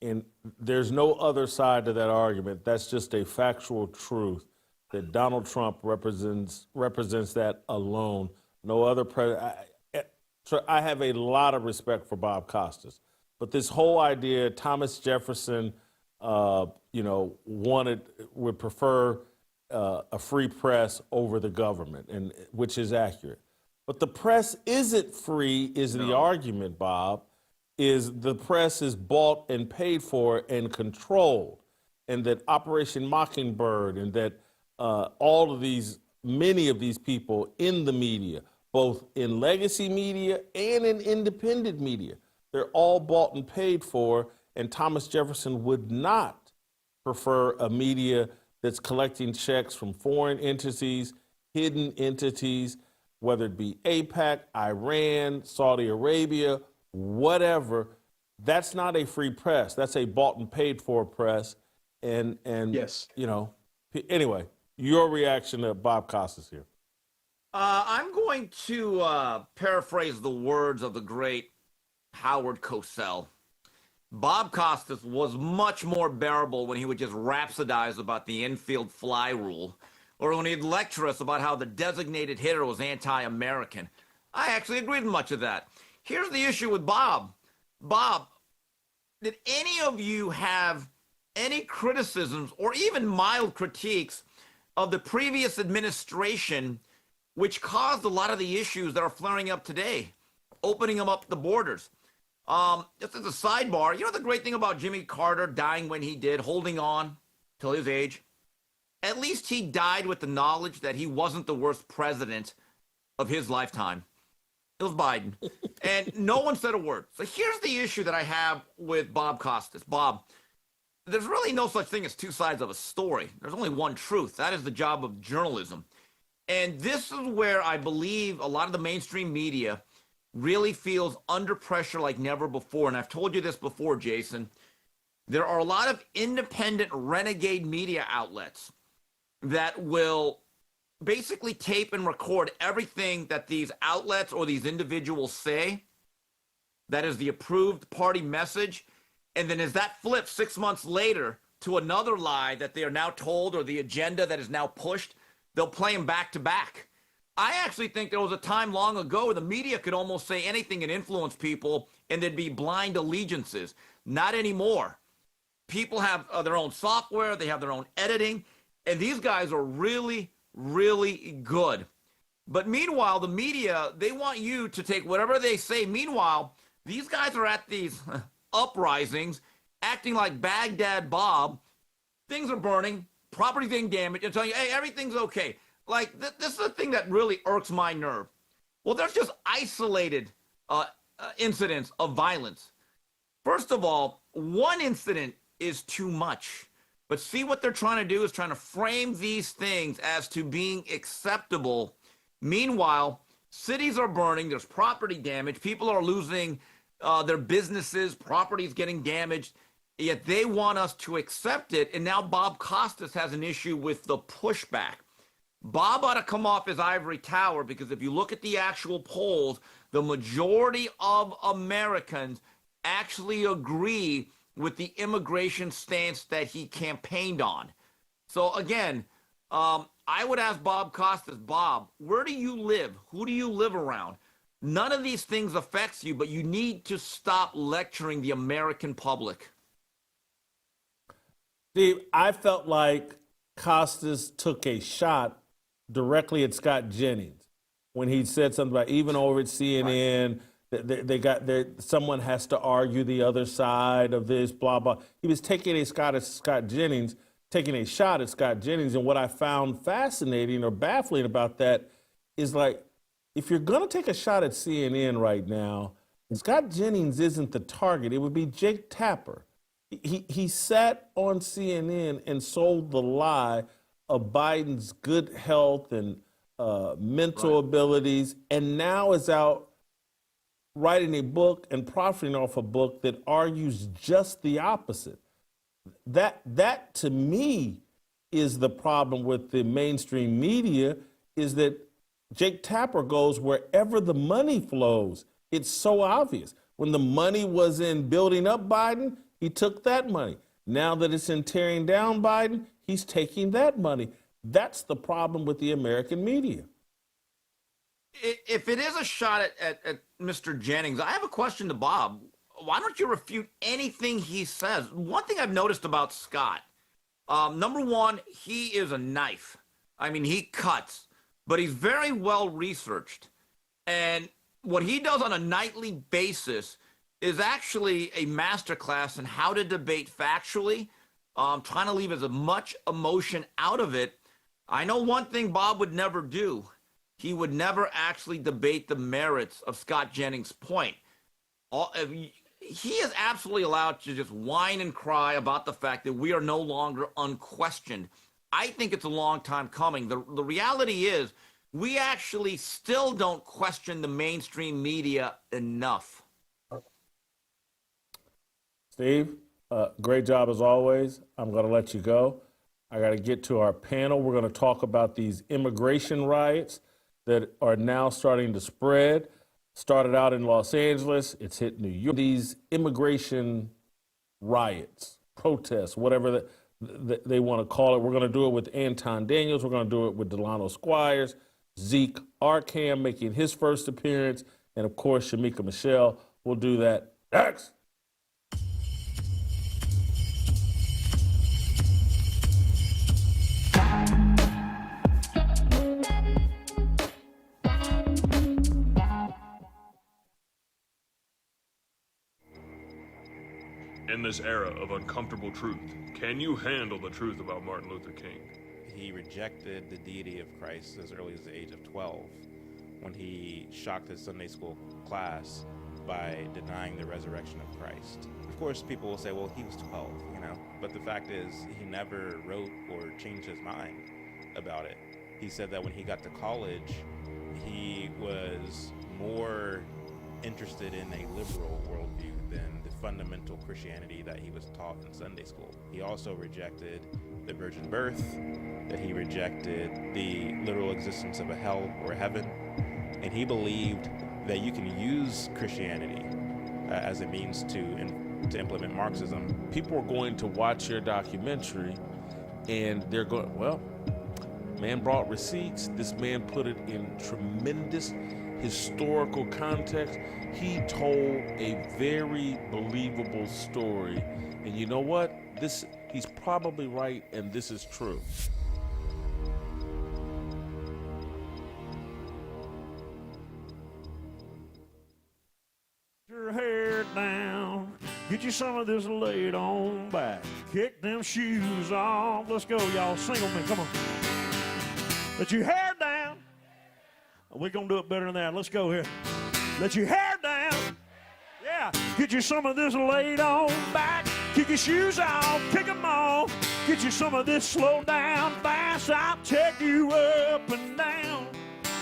And there's no other side to that argument. That's just a factual truth that Donald Trump represents that alone. No other president. So I have a lot of respect for Bob Costas, but this whole idea, Thomas Jefferson, would prefer a free press over the government, and which is accurate. But the press isn't free, is the argument, Bob. Is the press is bought and paid for and controlled, and that Operation Mockingbird, and that many of these people in the media, both in legacy media and in independent media, they're all bought and paid for, and Thomas Jefferson would not prefer a media that's collecting checks from foreign entities, hidden entities, whether it be AIPAC, Iran, Saudi Arabia, whatever. That's not a free press. That's a bought and paid for press. And Yes. Anyway, your reaction to Bob Costas here. I'm going to paraphrase the words of the great Howard Cosell. Bob Costas was much more bearable when he would just rhapsodize about the infield fly rule, or when he'd lecture us about how the designated hitter was anti-American. I actually agreed with much of that. Here's the issue with Bob. Bob, did any of you have any criticisms or even mild critiques of the previous administration, which caused a lot of the issues that are flaring up today, opening them up the borders? Just as a sidebar, you know the great thing about Jimmy Carter dying when he did, holding on till his age? At least he died with the knowledge that he wasn't the worst president of his lifetime. It was Biden. And no one said a word. So here's the issue that I have with Bob Costas. Bob, there's really no such thing as two sides of a story. There's only one truth. That is the job of journalism. And this is where I believe a lot of the mainstream media really feels under pressure like never before. And I've told you this before, Jason. There are a lot of independent renegade media outlets that will basically tape and record everything that these outlets or these individuals say. That is the approved party message. And then as that flips 6 months later to another lie that they are now told, or the agenda that is now pushed, they'll play them back to back. I actually think there was a time long ago where the media could almost say anything and influence people, and there'd be blind allegiances. Not anymore. People have their own software, they have their own editing, and these guys are really, really good. But meanwhile, the media, they want you to take whatever they say. Meanwhile, these guys are at these uprisings, acting like Baghdad Bob. Things are burning, property being damaged, and telling you, hey, everything's okay. Like, this is the thing that really irks my nerve. Well, there's just isolated incidents of violence. First of all, one incident is too much. But see, what they're trying to do is trying to frame these things as to being acceptable. Meanwhile, cities are burning, there's property damage, people are losing their businesses, properties getting damaged, yet they want us to accept it. And now Bob Costas has an issue with the pushback. Bob ought to come off his ivory tower, because if you look at the actual polls, the majority of Americans actually agree with the immigration stance that he campaigned on. So again, I would ask Bob Costas, Bob, where do you live? Who do you live around? None of these things affects you, but you need to stop lecturing the American public. Steve, I felt like Costas took a shot directly at Scott Jennings when he said something about, even over at CNN, someone has to argue the other side of this, blah, blah. He was taking a shot at Scott Jennings, and what I found fascinating or baffling about that is, like, if you're going to take a shot at CNN right now, Scott Jennings isn't the target. It would be Jake Tapper. He sat on CNN and sold the lie of Biden's good health and mental abilities, and now is out writing a book and profiting off a book that argues just the opposite. That to me is the problem with the mainstream media, is that Jake Tapper goes wherever the money flows. It's so obvious. When the money was in building up Biden, he took that money. Now that it's in tearing down Biden, he's taking that money. That's the problem with the American media. If it is a shot at Mr. Jennings, I have a question to Bob. Why don't you refute anything he says? One thing I've noticed about Scott, number one, he is a knife. I mean, he cuts, but he's very well researched. And what he does on a nightly basis is actually a masterclass in how to debate factually, trying to leave as much emotion out of it. I know one thing Bob would never do. He would never actually debate the merits of Scott Jennings' point. He is absolutely allowed to just whine and cry about the fact that we are no longer unquestioned. I think it's a long time coming. The reality is we actually still don't question the mainstream media enough. Steve, great job as always. I'm going to let you go. I got to get to our panel. We're going to talk about these immigration riots that are now starting to spread. Started out in Los Angeles, it's hit New York. These immigration riots, protests, whatever they want to call it. We're going to do it with Anton Daniels. We're going to do it with Delano Squires, Zeke, Arkham making his first appearance, and of course, Shemeka Michelle. We'll do that next. In this era of uncomfortable truth, can you handle the truth about Martin Luther King? He rejected the deity of Christ as early as the age of 12 when he shocked his Sunday school class by denying the resurrection of Christ. Of course, people will say, well, he was 12, but the fact is he never wrote or changed his mind about it. He said that when he got to college, he was more interested in a liberal worldview than the fundamental Christianity that he was taught in Sunday school. He also rejected the virgin birth, that he rejected the literal existence of a hell or heaven, and he believed that you can use Christianity as a means to implement Marxism. People are going to watch your documentary and they're going, well, man brought receipts. This man put it in tremendous historical context. He told a very believable story. And you know what? He's probably right, and this is true. Your hair down, get you some of this laid on back. Kick them shoes off. Let's go, y'all. Sing with me. Come on. Let your hair down. We're going to do it better than that. Let's go here. Let your hair down. Yeah. Get you some of this laid on back. Kick your shoes off. Kick them off. Get you some of this slow down fast. I'll take you up and down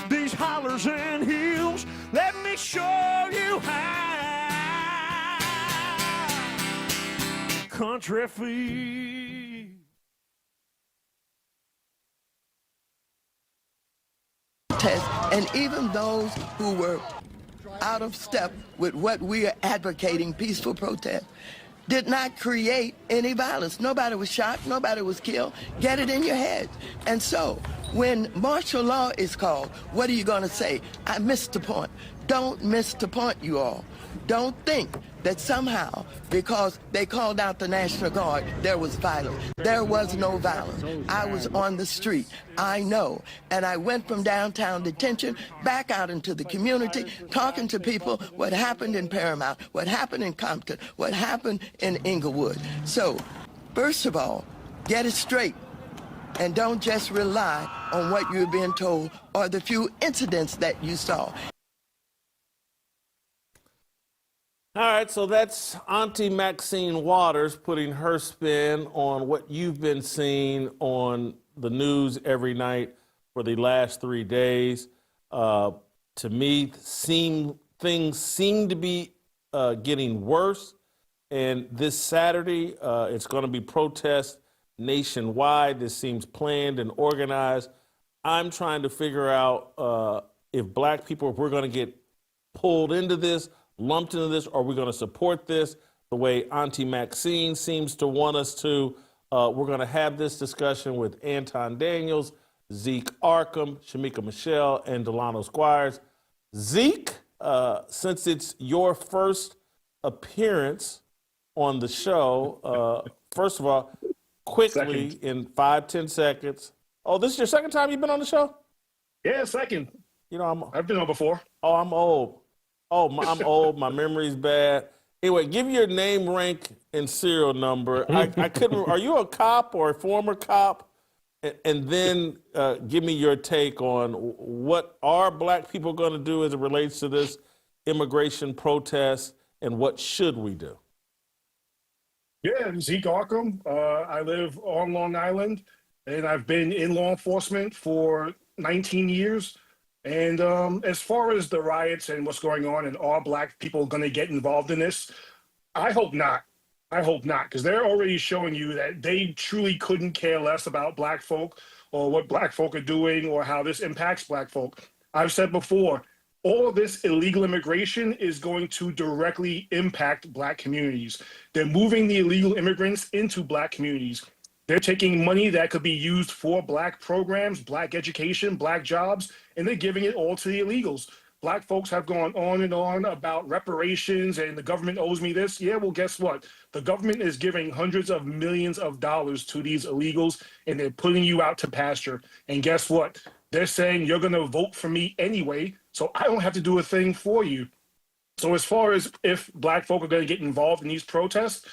these hollers and hills. Let me show you how. Country feet. And even those who were out of step with what we are advocating, peaceful protest, did not create any violence. Nobody was shot, nobody was killed. Get it in your head. And so, when martial law is called, what are you going to say? I missed the point. Don't miss the point, you all. Don't think that somehow, because they called out the National Guard, there was violence. There was no violence. I was on the street. I know. And I went from downtown detention back out into the community, talking to people what happened in Paramount, what happened in Compton, what happened in Inglewood. So, first of all, get it straight. And don't just rely on what you're being told or the few incidents that you saw. All right, so that's Auntie Maxine Waters putting her spin on what you've been seeing on the news every night for the last 3 days. To me, things seem to be getting worse. And this Saturday, it's going to be protests nationwide. This seems planned and organized. I'm trying to figure out if black people, if we're going to get pulled into this, lumped into this, or are we going to support this the way Auntie Maxine seems to want us to? We're going to have this discussion with Anton Daniels, Zeke Arkham, Shemeka Michelle, and Delano Squires. Zeke, since it's your first appearance on the show, first of all, quickly, in 5-10 seconds. Oh, this is your second time you've been on the show? Yeah, second. You know, I've been on before. Oh, I'm old. I'm old. My memory's bad. Anyway, give your name, rank, and serial number. I couldn't. Are you a cop or a former cop? And then give me your take on what are black people going to do as it relates to this immigration protest, and what should we do? Yeah, Zeke Arkham. I live on Long Island, and I've been in law enforcement for 19 years. And as far as the riots and what's going on, and are black people going to get involved in this? I hope not. I hope not, because they're already showing you that they truly couldn't care less about black folk or what black folk are doing or how this impacts black folk. I've said before, all of this illegal immigration is going to directly impact Black communities. They're moving the illegal immigrants into Black communities. They're taking money that could be used for Black programs, Black education, Black jobs, and they're giving it all to the illegals. Black folks have gone on and on about reparations and the government owes me this. Yeah, well, guess what? The government is giving hundreds of millions of dollars to these illegals and they're putting you out to pasture. And guess what? They're saying you're going to vote for me anyway, so I don't have to do a thing for you. So as far as if Black folk are going to get involved in these protests,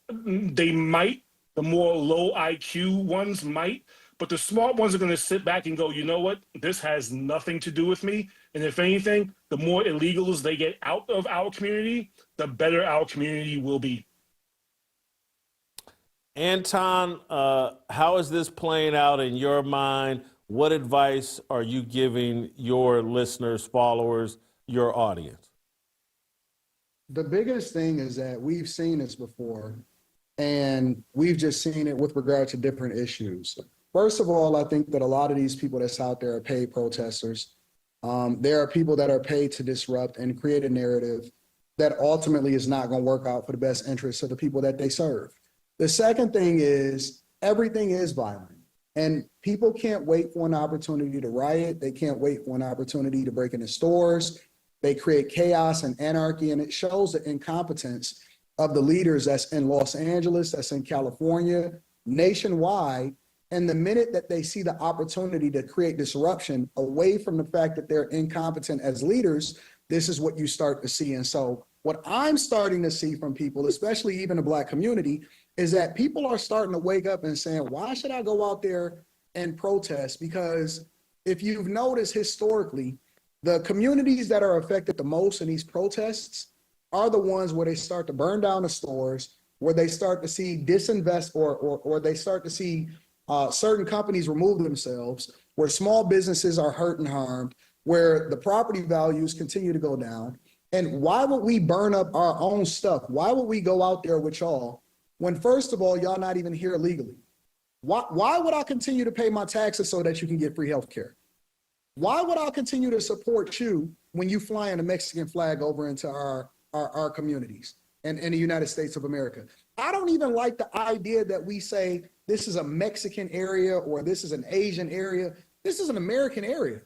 they might. The more low IQ ones might, but the smart ones are going to sit back and go, you know what? This has nothing to do with me. And if anything, the more illegals they get out of our community, the better our community will be. Anton, how is this playing out in your mind? What advice are you giving your listeners, followers, your audience? The biggest thing is that we've seen this before, and we've just seen it with regard to different issues. First of all, I think that a lot of these people that's out there are paid protesters. There are people that are paid to disrupt and create a narrative that ultimately is not going to work out for the best interests of the people that they serve. The second thing is everything is violent, and people can't wait for an opportunity to riot. They can't wait for an opportunity to break into stores. They create chaos and anarchy, and it shows the incompetence of the leaders that's in Los Angeles, that's in California, nationwide. And the minute that they see the opportunity to create disruption away from the fact that they're incompetent as leaders, this is what you start to see. And so what I'm starting to see from people, especially even the Black community, is that people are starting to wake up and saying, why should I go out there and protest? Because if you've noticed historically, the communities that are affected the most in these protests are the ones where they start to burn down the stores, where they start to see disinvest or they start to see certain companies remove themselves, where small businesses are hurt and harmed, where the property values continue to go down. And why would we burn up our own stuff? Why would we go out there with y'all when, first of all, y'all not even here legally? Why would I continue to pay my taxes so that you can get free health care? Why would I continue to support you when you fly in a Mexican flag over into our communities and in the United States of America? I don't even like the idea that we say this is a Mexican area or this is an Asian area. This is an American area.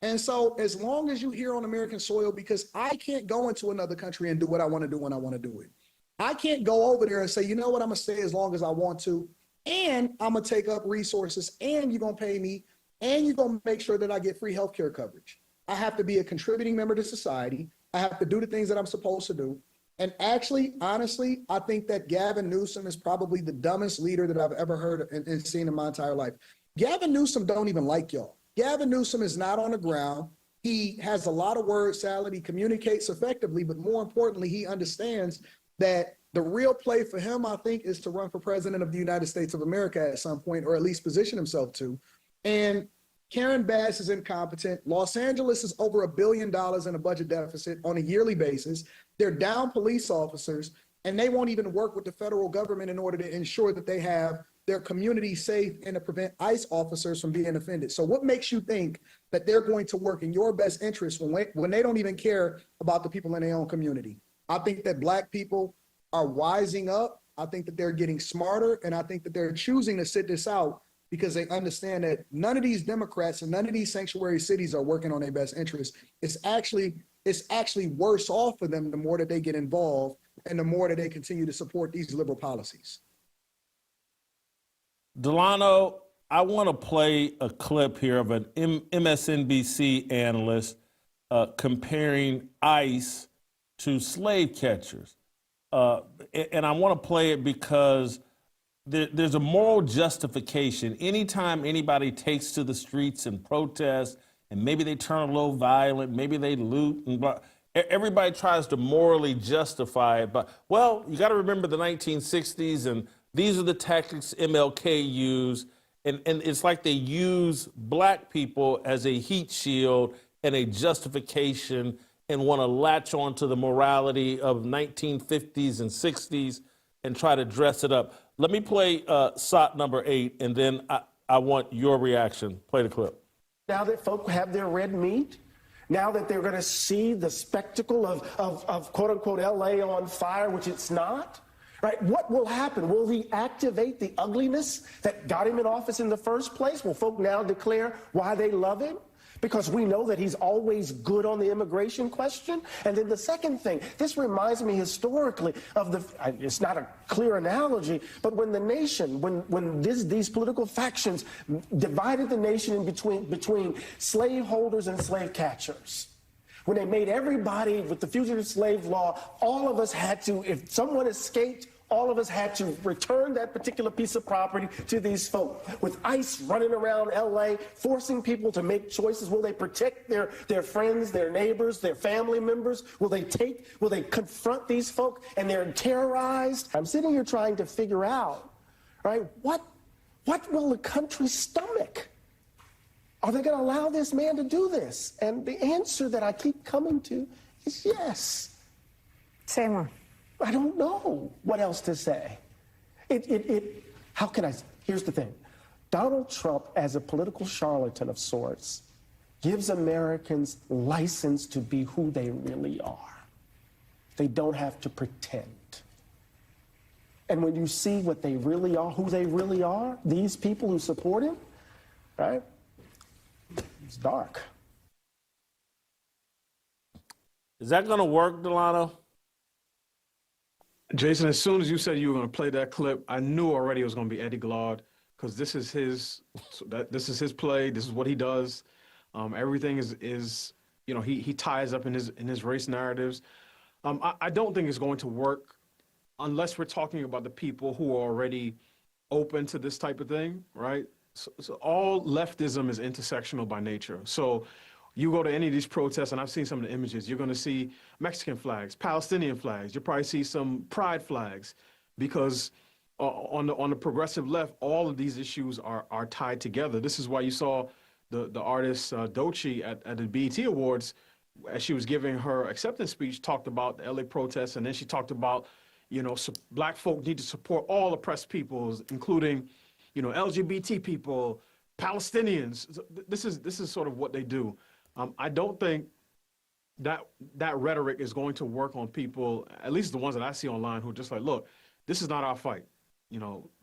And so as long as you're here on American soil, because I can't go into another country and do what I want to do when I want to do it. I can't go over there and say, you know what, I'm going to stay as long as I want to, and I'm going to take up resources, and you're going to pay me, and you're going to make sure that I get free healthcare coverage. I have to be a contributing member to society. I have to do the things that I'm supposed to do. And actually, honestly, I think that Gavin Newsom is probably the dumbest leader that I've ever heard and seen in my entire life. Gavin Newsom don't even like y'all. Gavin Newsom is not on the ground. He has a lot of word salad. He communicates effectively, but more importantly, he understands that the real play for him, I think, is to run for president of the United States of America at some point, or at least position himself to. And Karen Bass is incompetent. Los Angeles is over $1 billion in a budget deficit on a yearly basis. They're down police officers, and they won't even work with the federal government in order to ensure that they have their community safe and to prevent ICE officers from being offended. So what makes you think that they're going to work in your best interest when they don't even care about the people in their own community? I think that Black people are wising up. I think that they're getting smarter, and I think that they're choosing to sit this out because they understand that none of these Democrats and none of these sanctuary cities are working on their best interest. It's actually worse off for them the more that they get involved and the more that they continue to support these liberal policies. Delano, I want to play a clip here of an MSNBC analyst comparing ICE to slave catchers. And I want to play it because there's a moral justification. Anytime anybody takes to the streets and protest, and maybe they turn a little violent, maybe they loot, and blah, everybody tries to morally justify it. But, well, you got to remember the 1960s, and these are the tactics MLK used. And it's like they use Black people as a heat shield and a justification and want to latch on to the morality of 1950s and 60s and try to dress it up. Let me play SOT number 8, and then I want your reaction. Play the clip. Now that folk have their red meat, Now that they're going to see the spectacle of quote unquote LA on fire, which it's not, right? What will happen? Will he activate the ugliness that got him in office in the first place? Will folk now declare why they love him? Because we know that he's always good on the immigration question. And then the second thing, this reminds me historically of it's not a clear analogy, but when the nation, when these political factions divided the nation in between slaveholders and slave catchers. When they made everybody with the fugitive slave law, all of us had to, if someone escaped, all of us had to return that particular piece of property to these folk. With ICE running around LA, forcing people to make choices. Will they protect their friends, their neighbors, their family members? Will they confront these folk and they're terrorized? I'm sitting here trying to figure out, right, what will the country stomach? Are they going to allow this man to do this? And the answer that I keep coming to is yes. Say more. I don't know what else to say. How can I? Here's the thing. Donald Trump, as a political charlatan of sorts, gives Americans license to be who they really are. They don't have to pretend. And when you see what they really are, who they really are, these people who support him, right? It's dark. Is that going to work, Delano? Jason, as soon as you said you were going to play that clip, I knew already it was going to be Eddie Glaude, because this is his play. This is what he does. Everything is he ties up in his race narratives. I don't think it's going to work unless we're talking about the people who are already open to this type of thing, right? So all leftism is intersectional by nature. So you go to any of these protests, and I've seen some of the images, you're going to see Mexican flags, Palestinian flags. You'll probably see some pride flags, because on the progressive left, all of these issues are tied together. This is why you saw the artist Doechii at the BET Awards, as she was giving her acceptance speech, talked about the LA protests, and then she talked about, black folk need to support all oppressed peoples, including, LGBT people, Palestinians. This is sort of what they do. I don't think that rhetoric is going to work on people, at least the ones that I see online, who are just like, look, this is not our fight.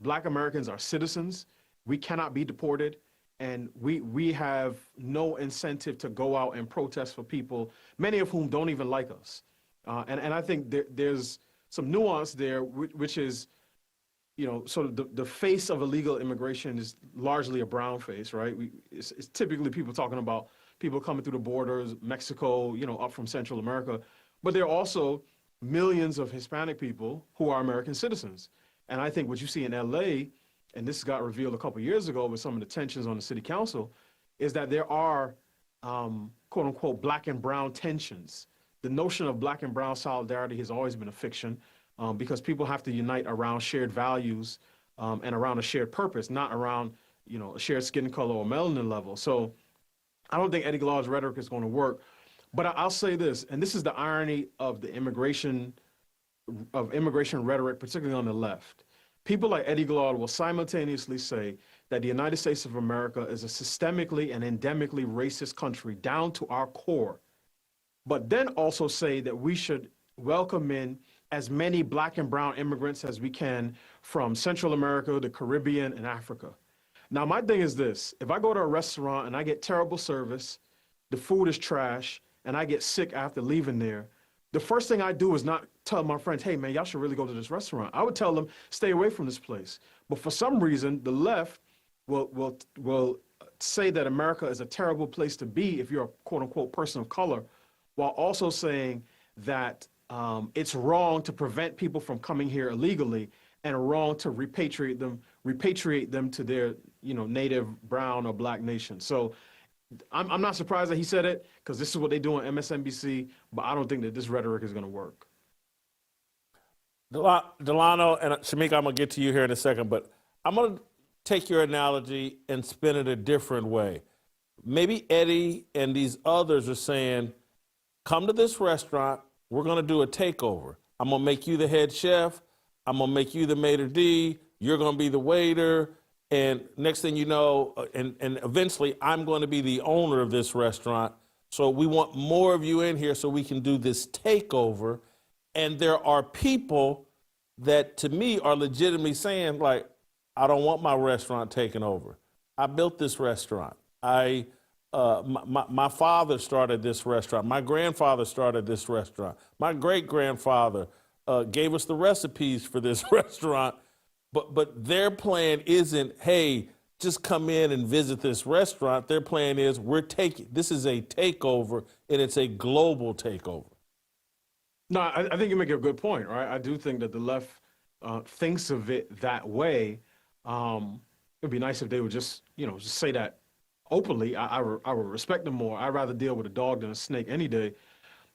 Black Americans are citizens. We cannot be deported. And we have no incentive to go out and protest for people, many of whom don't even like us. And I think there's some nuance there, which is, sort of the face of illegal immigration is largely a brown face, right? It's typically people talking about people coming through the borders, Mexico, up from Central America. But there are also millions of Hispanic people who are American citizens. And I think what you see in LA, and this got revealed a couple of years ago with some of the tensions on the city council, is that there are, quote unquote, black and brown tensions. The notion of black and brown solidarity has always been a fiction, because people have to unite around shared values and around a shared purpose, not around, a shared skin color or melanin level. So I don't think Eddie Glaude's rhetoric is going to work. But I'll say this, and this is the irony of the immigration rhetoric, particularly on the left. People like Eddie Glaude will simultaneously say that the United States of America is a systemically and endemically racist country down to our core, but then also say that we should welcome in as many black and brown immigrants as we can from Central America, the Caribbean, and Africa. Now, my thing is this: if I go to a restaurant and I get terrible service, the food is trash, and I get sick after leaving there, the first thing I do is not tell my friends, hey, man, y'all should really go to this restaurant. I would tell them, stay away from this place. But for some reason, the left will say that America is a terrible place to be if you're a quote-unquote person of color, while also saying that it's wrong to prevent people from coming here illegally and wrong to repatriate them to their native brown or black nation. So I'm not surprised that he said it, because this is what they do on MSNBC, but I don't think that this rhetoric is going to work. Delano and Shemeka, I'm going to get to you here in a second, but I'm going to take your analogy and spin it a different way. Maybe Eddie and these others are saying, come to this restaurant, we're going to do a takeover. I'm going to make you the head chef. I'm going to make you the maitre d'. You're going to be the waiter. And next thing you know, and eventually I'm going to be the owner of this restaurant. So we want more of you in here so we can do this takeover. And there are people that, to me, are legitimately saying, like, I don't want my restaurant taken over. I built this restaurant. My father started this restaurant. My grandfather started this restaurant. My great-grandfather gave us the recipes for this restaurant. But their plan isn't, hey, just come in and visit this restaurant. Their plan is, this is a takeover, and it's a global takeover. No, I think you make a good point, right? I do think that the left thinks of it that way. It'd be nice if they would just say that openly. I would respect them more. I'd rather deal with a dog than a snake any day.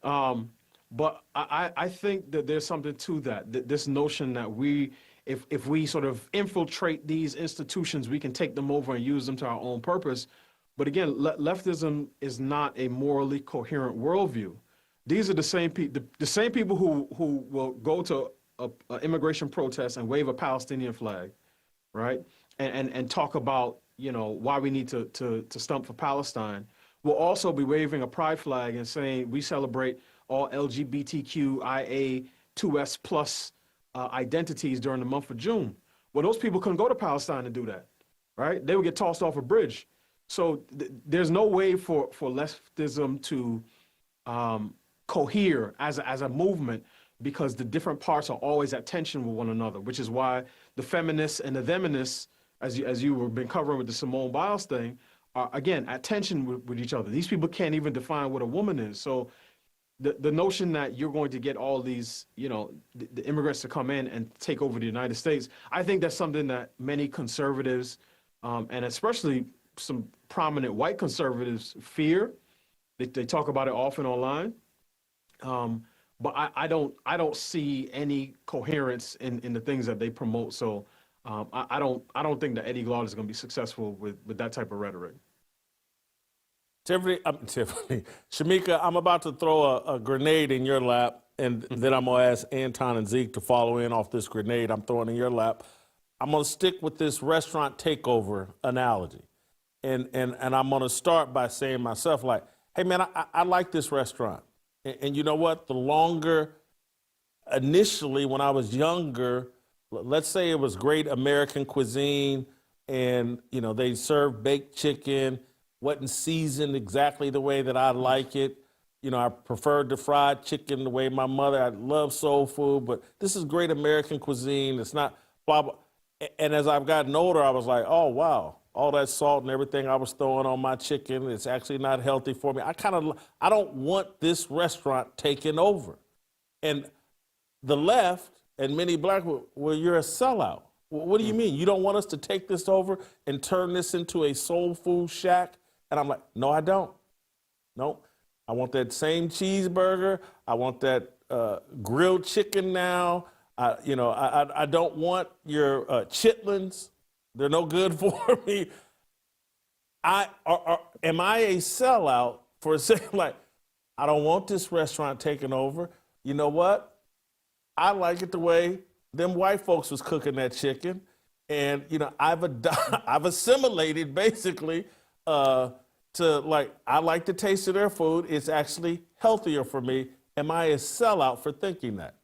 But I think that there's something to that. This notion that if we sort of infiltrate these institutions, we can take them over and use them to our own purpose. But again, leftism is not a morally coherent worldview. These are the same people who will go to an immigration protest and wave a Palestinian flag, right? And talk about why we need to stump for Palestine. Will also be waving a pride flag and saying we celebrate all LGBTQIA 2S plus identities during the month of June. Well, those people couldn't go to Palestine and do that, right? They would get tossed off a bridge. So there's no way for leftism to cohere as a movement, because the different parts are always at tension with one another, which is why the feminists and the feminists, as you were been covering with the Simone Biles thing, are again at tension with each other. These people can't even define what a woman is. So the notion that you're going to get all these, the immigrants to come in and take over the United States, I think that's something that many conservatives, and especially some prominent white conservatives, fear. They talk about it often online. But I don't see any coherence in the things that they promote. So I don't think that Eddie Glaude is going to be successful with that type of rhetoric. Tiffany, Shemeka, I'm about to throw a grenade in your lap, and then I'm going to ask Anton and Zeke to follow in off this grenade I'm throwing in your lap. I'm going to stick with this restaurant takeover analogy. And I'm going to start by saying myself, like, hey, man, I like this restaurant. And you know what? The longer, initially when I was younger, let's say it was great American cuisine and, they served baked chicken, wasn't seasoned exactly the way that I like it. I preferred the fried chicken the way my mother, I love soul food, but this is great American cuisine. It's not blah, blah. And as I've gotten older, I was like, oh, wow, all that salt and everything I was throwing on my chicken, it's actually not healthy for me. I don't want this restaurant taken over. And the left and many black people, well, you're a sellout. Well, what do you mean? You don't want us to take this over and turn this into a soul food shack? And I'm like, no, I don't. Nope. I want that same cheeseburger. I want that grilled chicken now. I don't want your chitlins. They're no good for me. Am I a sellout for saying, like, I don't want this restaurant taken over? You know what? I like it the way them white folks was cooking that chicken. And, I've assimilated basically to, like, I like the taste of their food. It's actually healthier for me. Am I a sellout for thinking that?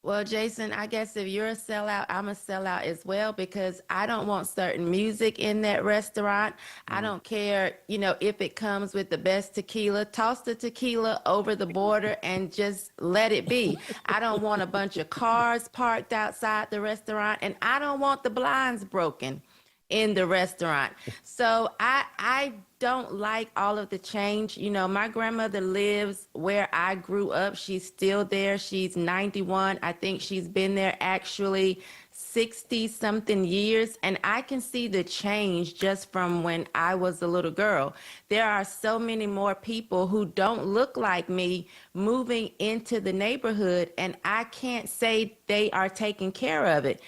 Well, Jason, I guess if you're a sellout, I'm a sellout as well, because I don't want certain music in that restaurant. I don't care, if it comes with the best tequila, toss the tequila over the border and just let it be. I don't want a bunch of cars parked outside the restaurant, and I don't want the blinds broken in the restaurant. So I don't like all of the change. My grandmother lives where I grew up. She's still there. She's 91. I think she's been there actually 60 something years. And I can see the change just from when I was a little girl. There are so many more people who don't look like me moving into the neighborhood, and I can't say they are taking care of it.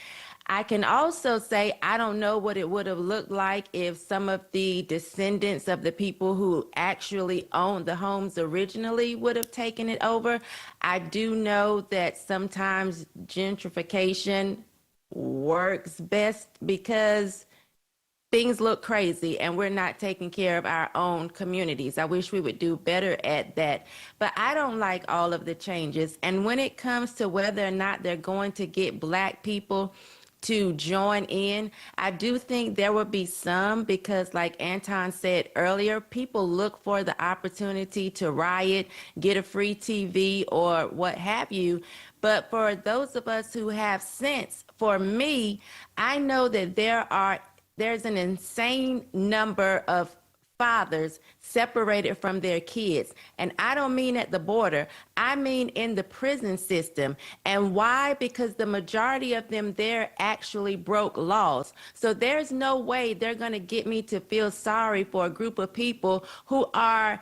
I can also say I don't know what it would have looked like if some of the descendants of the people who actually owned the homes originally would have taken it over. I do know that sometimes gentrification works best because things look crazy and we're not taking care of our own communities. I wish we would do better at that. But I don't like all of the changes. And when it comes to whether or not they're going to get Black people to join in, I do think there will be some, because like Anton said earlier, people look for the opportunity to riot, get a free TV or what have you. But for those of us who have sense, for me, I know that there's an insane number of fathers separated from their kids. And I don't mean at the border, I mean in the prison system. And why? Because the majority of them there actually broke laws. So there's no way they're going to get me to feel sorry for a group of people who are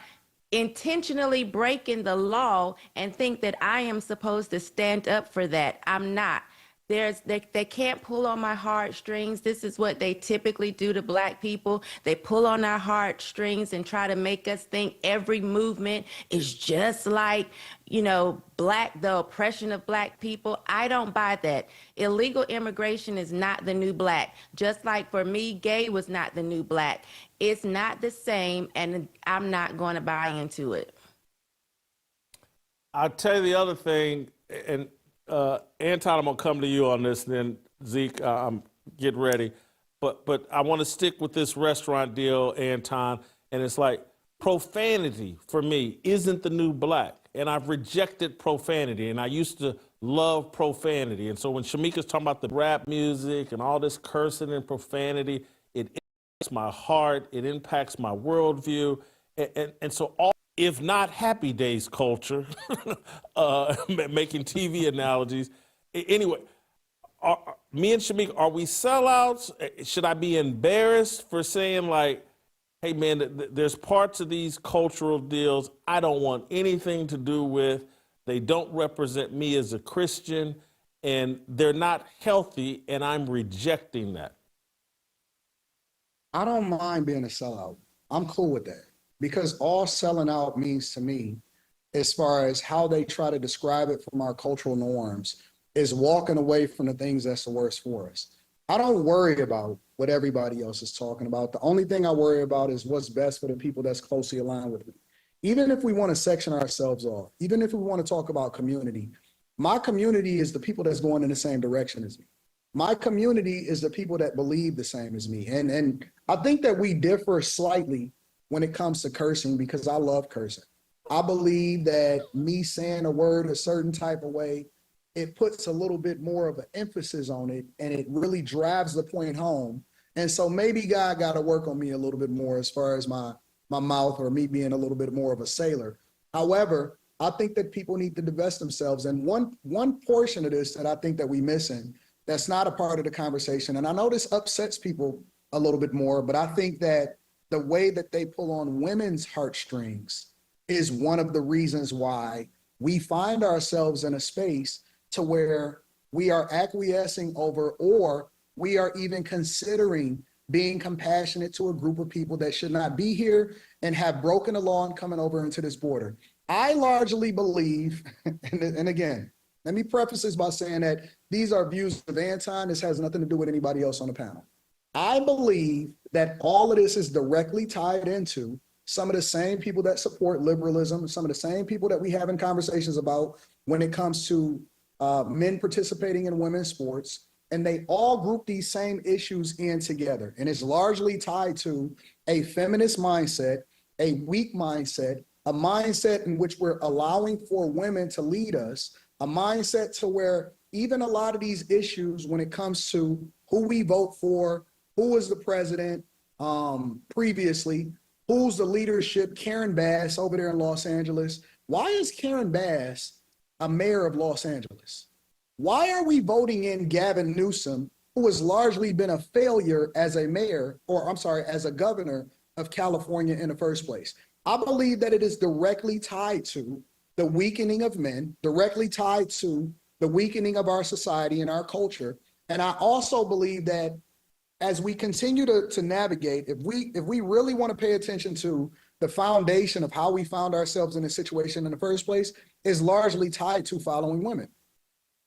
intentionally breaking the law and think that I am supposed to stand up for that. I'm not. They can't pull on my heartstrings. This is what they typically do to Black people. They pull on our heartstrings and try to make us think every movement is just like, the oppression of Black people. I don't buy that. Illegal immigration is not the new Black. Just like for me, gay was not the new Black. It's not the same, and I'm not going to buy into it. I'll tell you the other thing, and Anton, I'm gonna come to you on this, and then Zeke, get ready. But I want to stick with this restaurant deal, Anton, and it's like profanity for me isn't the new Black, and I've rejected profanity, and I used to love profanity, and so when Shemeka's talking about the rap music and all this cursing and profanity, it impacts my heart, it impacts my worldview, and so all. If not Happy Days culture, making TV analogies. Anyway, me and Shemeka, are we sellouts? Should I be embarrassed for saying like, hey man, there's parts of these cultural deals I don't want anything to do with. They don't represent me as a Christian, and they're not healthy, and I'm rejecting that. I don't mind being a sellout. I'm cool with that. Because all selling out means to me, as far as how they try to describe it from our cultural norms, is walking away from the things that's the worst for us. I don't worry about what everybody else is talking about. The only thing I worry about is what's best for the people that's closely aligned with me. Even if we want to section ourselves off, even if we want to talk about community, my community is the people that's going in the same direction as me. My community is the people that believe the same as me. And I think that we differ slightly when it comes to cursing, because I love cursing. I believe that me saying a word a certain type of way, it puts a little bit more of an emphasis on it, and it really drives the point home. And so maybe God got to work on me a little bit more as far as my mouth, or me being a little bit more of a sailor. However, I think that people need to divest themselves. And one portion of this that I think that we missing, that's not a part of the conversation, and I know this upsets people a little bit more, but I think that the way that they pull on women's heartstrings is one of the reasons why we find ourselves in a space to where we are acquiescing over, or we are even considering being compassionate to a group of people that should not be here and have broken the law and coming over into this border. I largely believe, and again, let me preface this by saying that these are views of Anton. This has nothing to do with anybody else on the panel. I believe that all of this is directly tied into some of the same people that support liberalism, some of the same people that we have in conversations about when it comes to men participating in women's sports. And they all group these same issues in together. And it's largely tied to a feminist mindset, a weak mindset, a mindset in which we're allowing for women to lead us, a mindset to where even a lot of these issues, when it comes to who we vote for, who was the president previously, who's the leadership, Karen Bass over there in Los Angeles. Why is Karen Bass a mayor of Los Angeles? Why are we voting in Gavin Newsom, who has largely been a failure as a mayor, or I'm sorry, as a governor of California in the first place? I believe that it is directly tied to the weakening of men, directly tied to the weakening of our society and our culture. And I also believe that as we continue to navigate, if we really want to pay attention to the foundation of how we found ourselves in this situation in the first place, is largely tied to following women.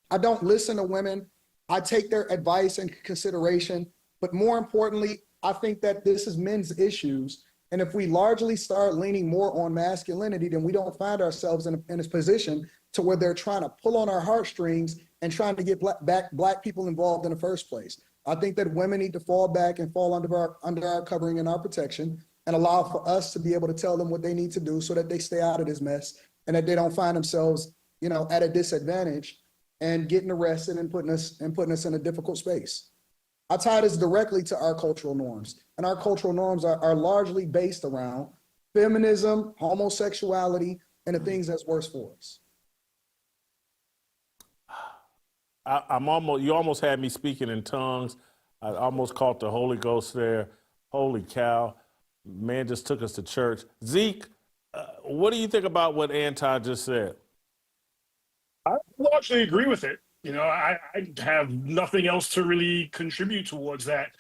I don't listen to women. I take their advice into consideration, but more importantly, I think that this is men's issues. And if we largely start leaning more on masculinity, then we don't find ourselves in a position to where they're trying to pull on our heartstrings and trying to get black people involved in the first place. I think that women need to fall back and fall under our covering and our protection and allow for us to be able to tell them what they need to do so that they stay out of this mess and that they don't find themselves, at a disadvantage and getting arrested and putting us in a difficult space. I tie this directly to our cultural norms, and our cultural norms are largely based around feminism, homosexuality, and the things that's worse for us. You almost had me speaking in tongues. I almost caught the Holy Ghost there. Holy cow. Man just took us to church. Zeke, what do you think about what Anton just said? I largely agree with it. I have nothing else to really contribute towards that.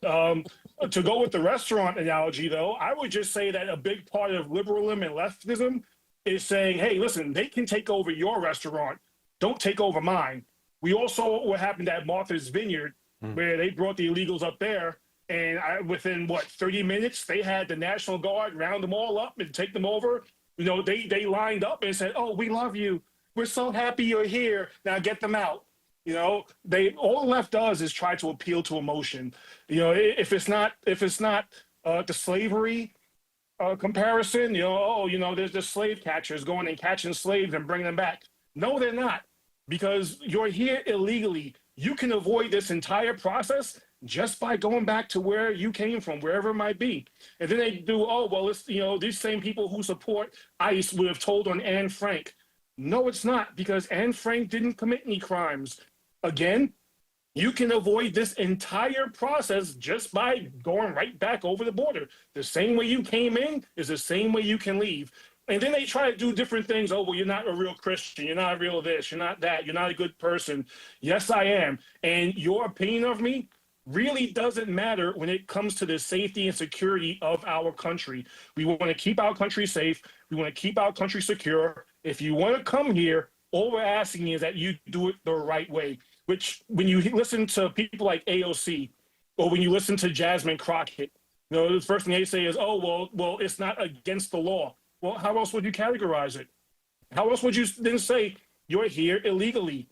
To go with the restaurant analogy, though, I would just say that a big part of liberalism and leftism is saying, hey, listen, they can take over your restaurant. Don't take over mine. We all saw what happened at Martha's Vineyard, where they brought the illegals up there. And within, 30 minutes, they had the National Guard round them all up and take them over. They lined up and said, oh, we love you. We're so happy you're here. Now get them out. All the left does is try to appeal to emotion. If it's not the slavery comparison, there's the slave catchers going and catching slaves and bringing them back. No, they're not, because you're here illegally. You can avoid this entire process just by going back to where you came from, wherever it might be. And then they do, it's, these same people who support ICE would have told on Anne Frank. No, it's not, because Anne Frank didn't commit any crimes. Again, you can avoid this entire process just by going right back over the border. The same way you came in is the same way you can leave. And then they try to do different things. Oh, well, you're not a real Christian. You're not a real this. You're not that. You're not a good person. Yes, I am. And your opinion of me really doesn't matter when it comes to the safety and security of our country. We want to keep our country safe. We want to keep our country secure. If you want to come here, all we're asking is that you do it the right way, which when you listen to people like AOC or when you listen to Jasmine Crockett, the first thing they say is, oh, well, it's not against the law. Well, how else would you categorize it? How else would you then say you're here illegally?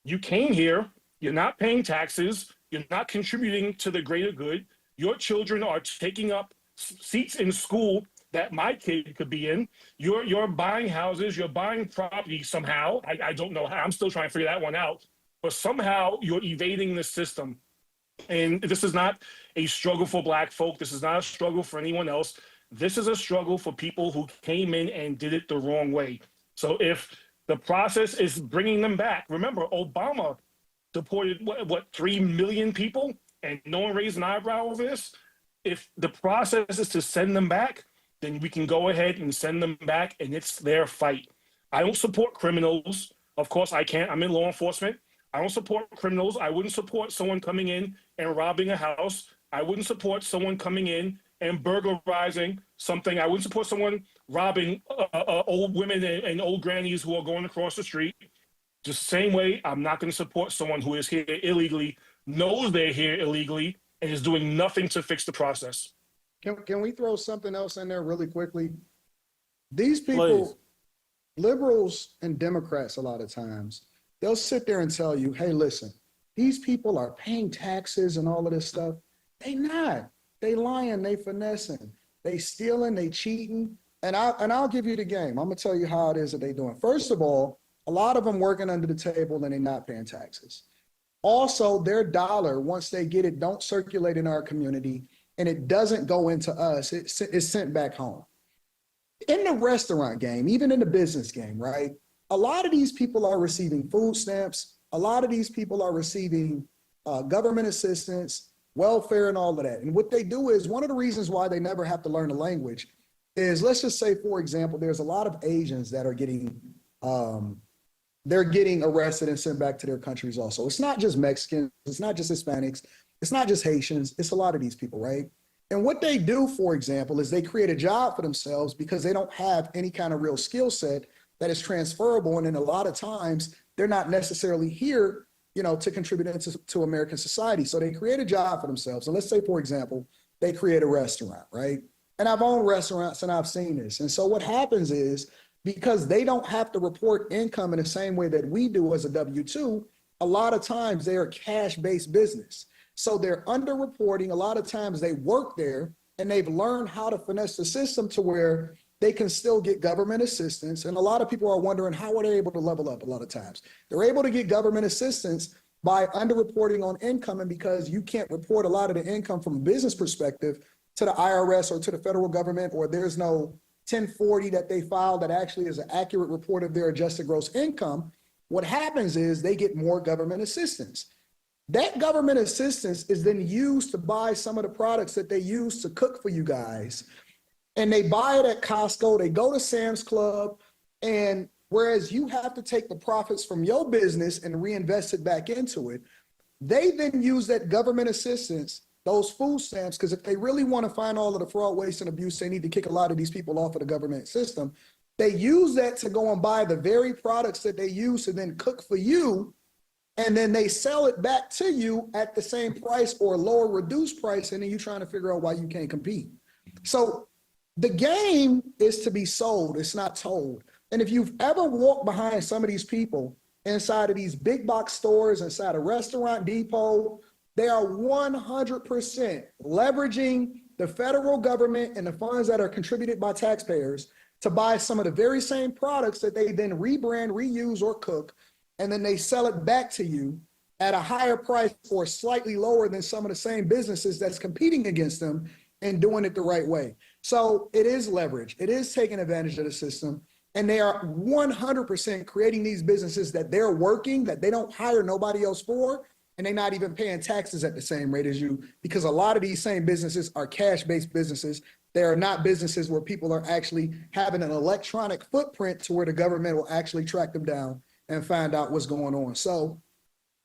You came here, you're not paying taxes, you're not contributing to the greater good. Your children are taking up seats in school that my kid could be in. You're buying houses, you're buying property somehow. I don't know how, I'm still trying to figure that one out. But somehow you're evading the system. And this is not a struggle for Black folk. This is not a struggle for anyone else. This is a struggle for people who came in and did it the wrong way. So if the process is bringing them back, remember, Obama deported, 3 million people, and no one raised an eyebrow over this? If the process is to send them back, then we can go ahead and send them back, and it's their fight. I don't support criminals. Of course, I can't. I'm in law enforcement. I don't support criminals. I wouldn't support someone coming in and robbing a house. I wouldn't support someone coming in and burglarizing something. I wouldn't support someone robbing old women and old grannies who are going across the street. Just the same way, I'm not going to support someone who is here illegally, knows they're here illegally, and is doing nothing to fix the process. Can we throw something else in there really quickly? These people, please. Liberals and Democrats, a lot of times, they'll sit there and tell you, hey, listen, these people are paying taxes and all of this stuff. They not. They lying, they finessing, they stealing, they cheating. And I'll give you the game. I'm gonna tell you how it is that they doing. First of all, a lot of them working under the table and they're not paying taxes. Also, their dollar, once they get it, don't circulate in our community and it doesn't go into us. It's sent back home. In the restaurant game, even in the business game, right? A lot of these people are receiving food stamps. A lot of these people are receiving government assistance, welfare, and all of that. And what they do is, one of the reasons why they never have to learn the language is, let's just say, for example, there's a lot of Asians that are getting arrested and sent back to their countries also. It's not just Mexicans, it's not just Hispanics, it's not just Haitians, it's a lot of these people, right? And what they do, for example, is they create a job for themselves because they don't have any kind of real skill set that is transferable. And then a lot of times they're not necessarily here, to contribute to American society. So they create a job for themselves. So let's say, for example, they create a restaurant, right? And I've owned restaurants and I've seen this. And so what happens is, because they don't have to report income in the same way that we do as a W-2, a lot of times they are cash-based business. So they're underreporting. A lot of times they work there and they've learned how to finesse the system to where they can still get government assistance. And a lot of people are wondering, how are they able to level up a lot of times? They're able to get government assistance by underreporting on income. And because you can't report a lot of the income from a business perspective to the IRS or to the federal government, or there's no 1040 that they file that actually is an accurate report of their adjusted gross income, what happens is they get more government assistance. That government assistance is then used to buy some of the products that they use to cook for you guys. And they buy it at Costco, they go to Sam's Club, and whereas you have to take the profits from your business and reinvest it back into it, they then use that government assistance, those food stamps, because if they really want to find all of the fraud, waste, and abuse, they need to kick a lot of these people off of the government system. They use that to go and buy the very products that they use to then cook for you, and then they sell it back to you at the same price or lower reduced price, and then you're trying to figure out why you can't compete. So the game is to be sold, it's not told. And if you've ever walked behind some of these people inside of these big box stores, inside a restaurant depot, they are 100% leveraging the federal government and the funds that are contributed by taxpayers to buy some of the very same products that they then rebrand, reuse, or cook, and then they sell it back to you at a higher price or slightly lower than some of the same businesses that's competing against them and doing it the right way. So it is leverage. It is taking advantage of the system. And they are 100% creating these businesses that they're working, that they don't hire nobody else for, and they're not even paying taxes at the same rate as you, because a lot of these same businesses are cash-based businesses. They are not businesses where people are actually having an electronic footprint to where the government will actually track them down and find out what's going on. So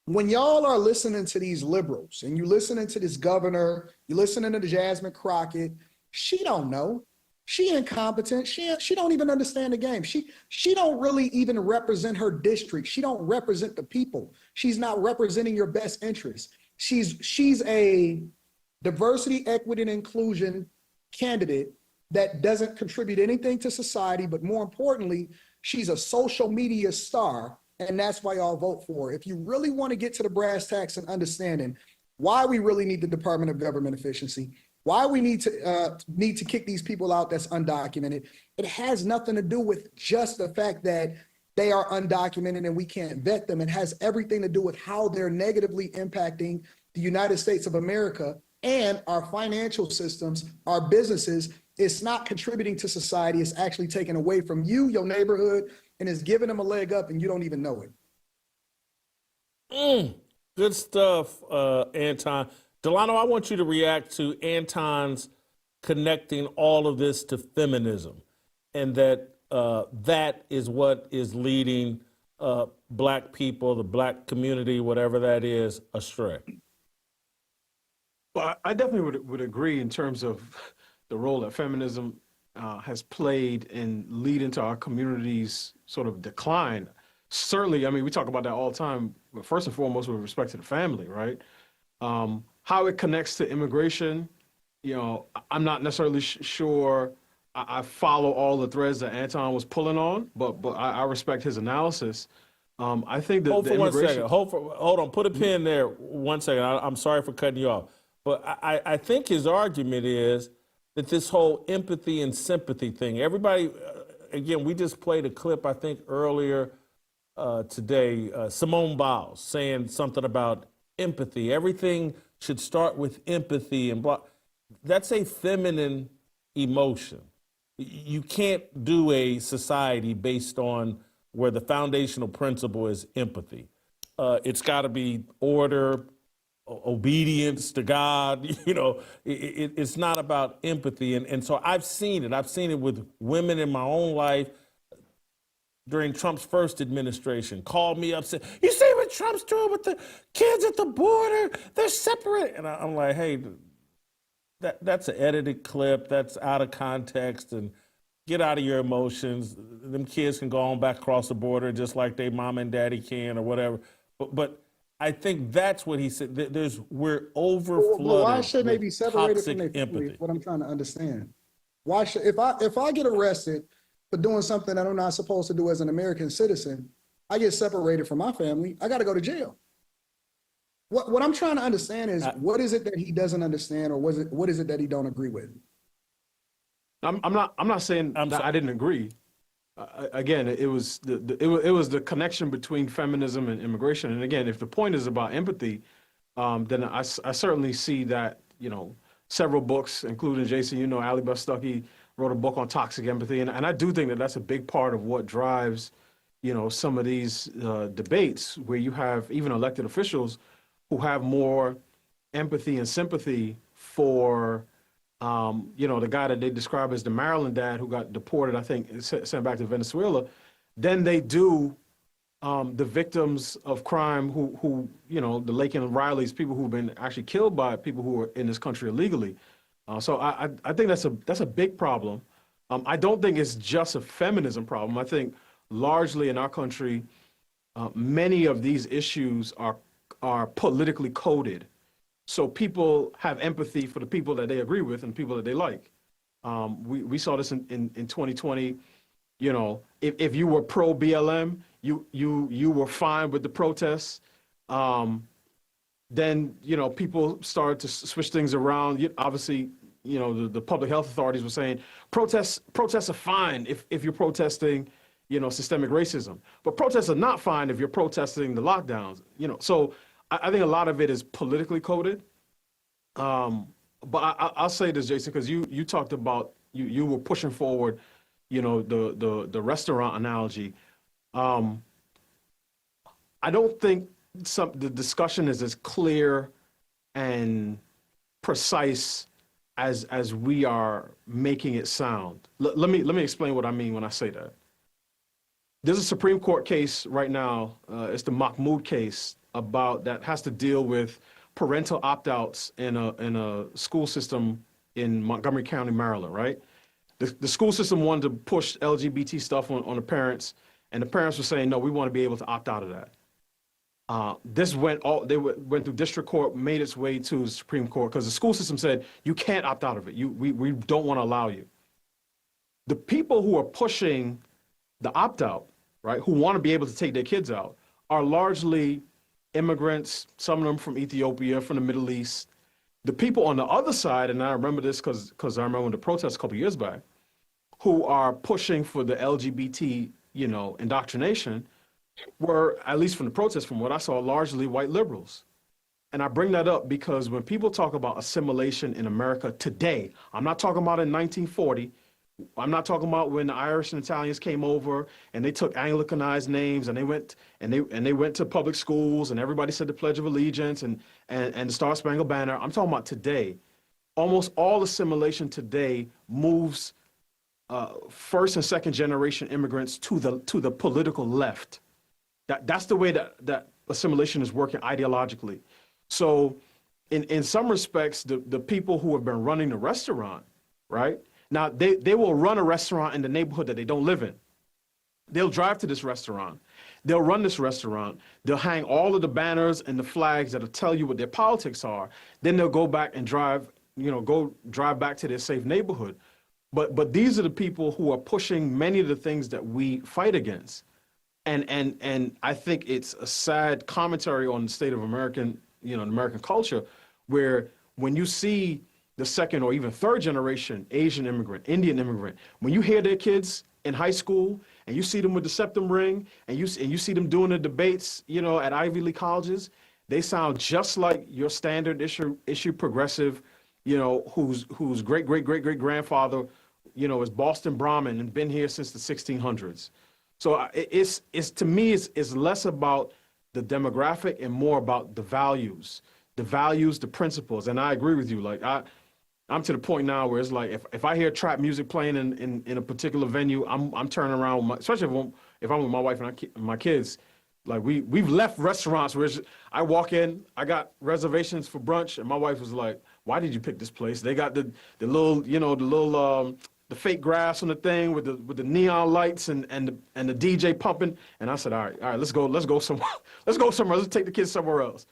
when y'all are listening to these liberals and you listening to this governor, you listening to Jasmine Crockett, she don't know. She incompetent. She don't even understand the game. She don't really even represent her district. She don't represent the people. She's not representing your best interests. She's a diversity, equity, and inclusion candidate that doesn't contribute anything to society, but more importantly, she's a social media star, and that's why y'all vote for her. If you really want to get to the brass tacks and understanding why we really need the Department of Government Efficiency, why we need to kick these people out that's undocumented, it has nothing to do with just the fact that they are undocumented and we can't vet them. It has everything to do with how they're negatively impacting the United States of America and our financial systems, our businesses. It's not contributing to society. It's actually taking away from you, your neighborhood, and it's giving them a leg up and you don't even know it. Good stuff, Anton. Delano, I want you to react to Anton's connecting all of this to feminism, and that that is what is leading Black people, the Black community, whatever that is, astray. Well, I definitely would agree in terms of the role that feminism has played in leading to our community's sort of decline. Certainly, I mean, we talk about that all the time, but first and foremost with respect to the family, right? How it connects to immigration, you know, I'm not necessarily sure I follow all the threads that Anton was pulling on, but I respect his analysis. I think that Hold the for 1 immigration... second. Hold on. Put a pin there 1 second. I'm sorry for cutting you off. But I think his argument is that this whole empathy and sympathy thing, everybody, again, we just played a clip, I think, earlier today, Simone Biles saying something about empathy. Everything should start with empathy and blah. That's a feminine emotion. You can't do a society based on where the foundational principle is empathy. It's got to be order, obedience to God. You know, it's not about empathy. And so I've seen it. I've seen it with women in my own life during Trump's first administration. Called me up, said, "You see what Trump's doing with the kids at the border? They're separate." And I'm like, hey, that's an edited clip. That's out of context, and get out of your emotions. Them kids can go on back across the border just like they mom and daddy can or whatever. But I think that's what he said. We're over Well, flooded why shouldn't they with be separated toxic from their family? empathy. Is what I'm trying to understand. Why should if I get arrested for doing something that I'm not supposed to do as an American citizen, I get separated from my family. I got to go to jail. What I'm trying to understand is what is it that he doesn't understand, or what is it that he don't agree with? I'm not saying that I didn't agree. Again, it was the connection between feminism and immigration. And again, if the point is about empathy, then I certainly see that, several books, including Jason, Ali Beth Stuckey wrote a book on toxic empathy. And I do think that that's a big part of what drives, some of these debates where you have even elected officials who have more empathy and sympathy for, the guy that they describe as the Maryland dad who got deported, I think, sent back to Venezuela, than they do the victims of crime who the Laken and Rileys, people who've been actually killed by people who are in this country illegally. So I think that's a big problem. I don't think it's just a feminism problem. I think largely in our country, many of these issues are politically coded. So people have empathy for the people that they agree with and people that they like. We saw this in 2020. If you were pro BLM, you were fine with the protests. Then people started to switch things around. Obviously, the public health authorities were saying protests are fine if you're protesting, systemic racism. But protests are not fine if you're protesting the lockdowns. So I think a lot of it is politically coded. But I'll say this, Jason, because you talked about you were pushing forward, the restaurant analogy. I don't think the discussion is as clear and precise as we are making it sound. Let me explain what I mean when I say that. There's a Supreme Court case right now. It's the Mahmoud case that has to deal with parental opt-outs in a school system in Montgomery County, Maryland, right? The school system wanted to push LGBT stuff on the parents, and the parents were saying, no, we want to be able to opt out of that. This went through district court, made its way to the Supreme Court, because the school system said, you can't opt out of it. We don't want to allow you. The people who are pushing the opt-out, right, who want to be able to take their kids out, are largely immigrants, some of them from Ethiopia, from the Middle East. The people on the other side, and I remember this because I remember when the protests a couple years back, who are pushing for the LGBT, indoctrination, were, at least from the protests, from what I saw, largely white liberals. And I bring that up because when people talk about assimilation in America today, I'm not talking about in 1940, I'm not talking about when the Irish and Italians came over and they took Anglicanized names and they went to public schools and everybody said the Pledge of Allegiance and the Star Spangled Banner. I'm talking about today. Almost all assimilation today moves first and second generation immigrants to the political left. That's the way that assimilation is working ideologically. So in some respects, the people who have been running the restaurant, right? Now, they will run a restaurant in the neighborhood that they don't live in. They'll drive to this restaurant. They'll run this restaurant. They'll hang all of the banners and the flags that'll tell you what their politics are. Then they'll go back and drive back to their safe neighborhood. But these are the people who are pushing many of the things that we fight against. And I think it's a sad commentary on the state of American culture, where when you see the second or even third generation Asian immigrant, Indian immigrant, when you hear their kids in high school and you see them with the septum ring and you see them doing the debates, at Ivy League colleges, they sound just like your standard issue progressive, whose great grandfather, is Boston Brahmin and been here since the 1600s. So it's to me, it's less about the demographic and more about the values, the principles. And I agree with you. Like I'm to the point now where it's like if I hear trap music playing in a particular venue, I'm turning around, especially if I'm with my wife and my kids. Like we've left restaurants where I walk in, I got reservations for brunch, and my wife was like, "Why did you pick this place? They got the little the fake grass on the thing with the neon lights and the DJ pumping. And I said, all right, let's go somewhere. Let's go somewhere. Let's take the kids somewhere else.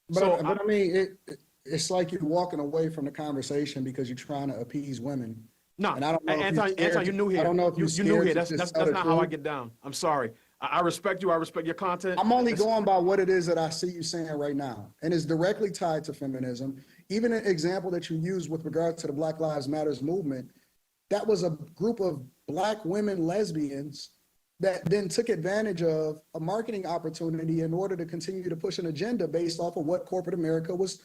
But I mean, it's like you're walking away from the conversation because you're trying to appease women. No, and I don't know Anton, you knew here. I don't know if you knew here. That's not how I get down. I'm sorry. I respect you. I respect your content. I'm only going by what it is that I see you saying right now, and it's directly tied to feminism. Even an example that you used with regard to the Black Lives Matters movement, that was a group of Black women lesbians that then took advantage of a marketing opportunity in order to continue to push an agenda based off of what corporate America was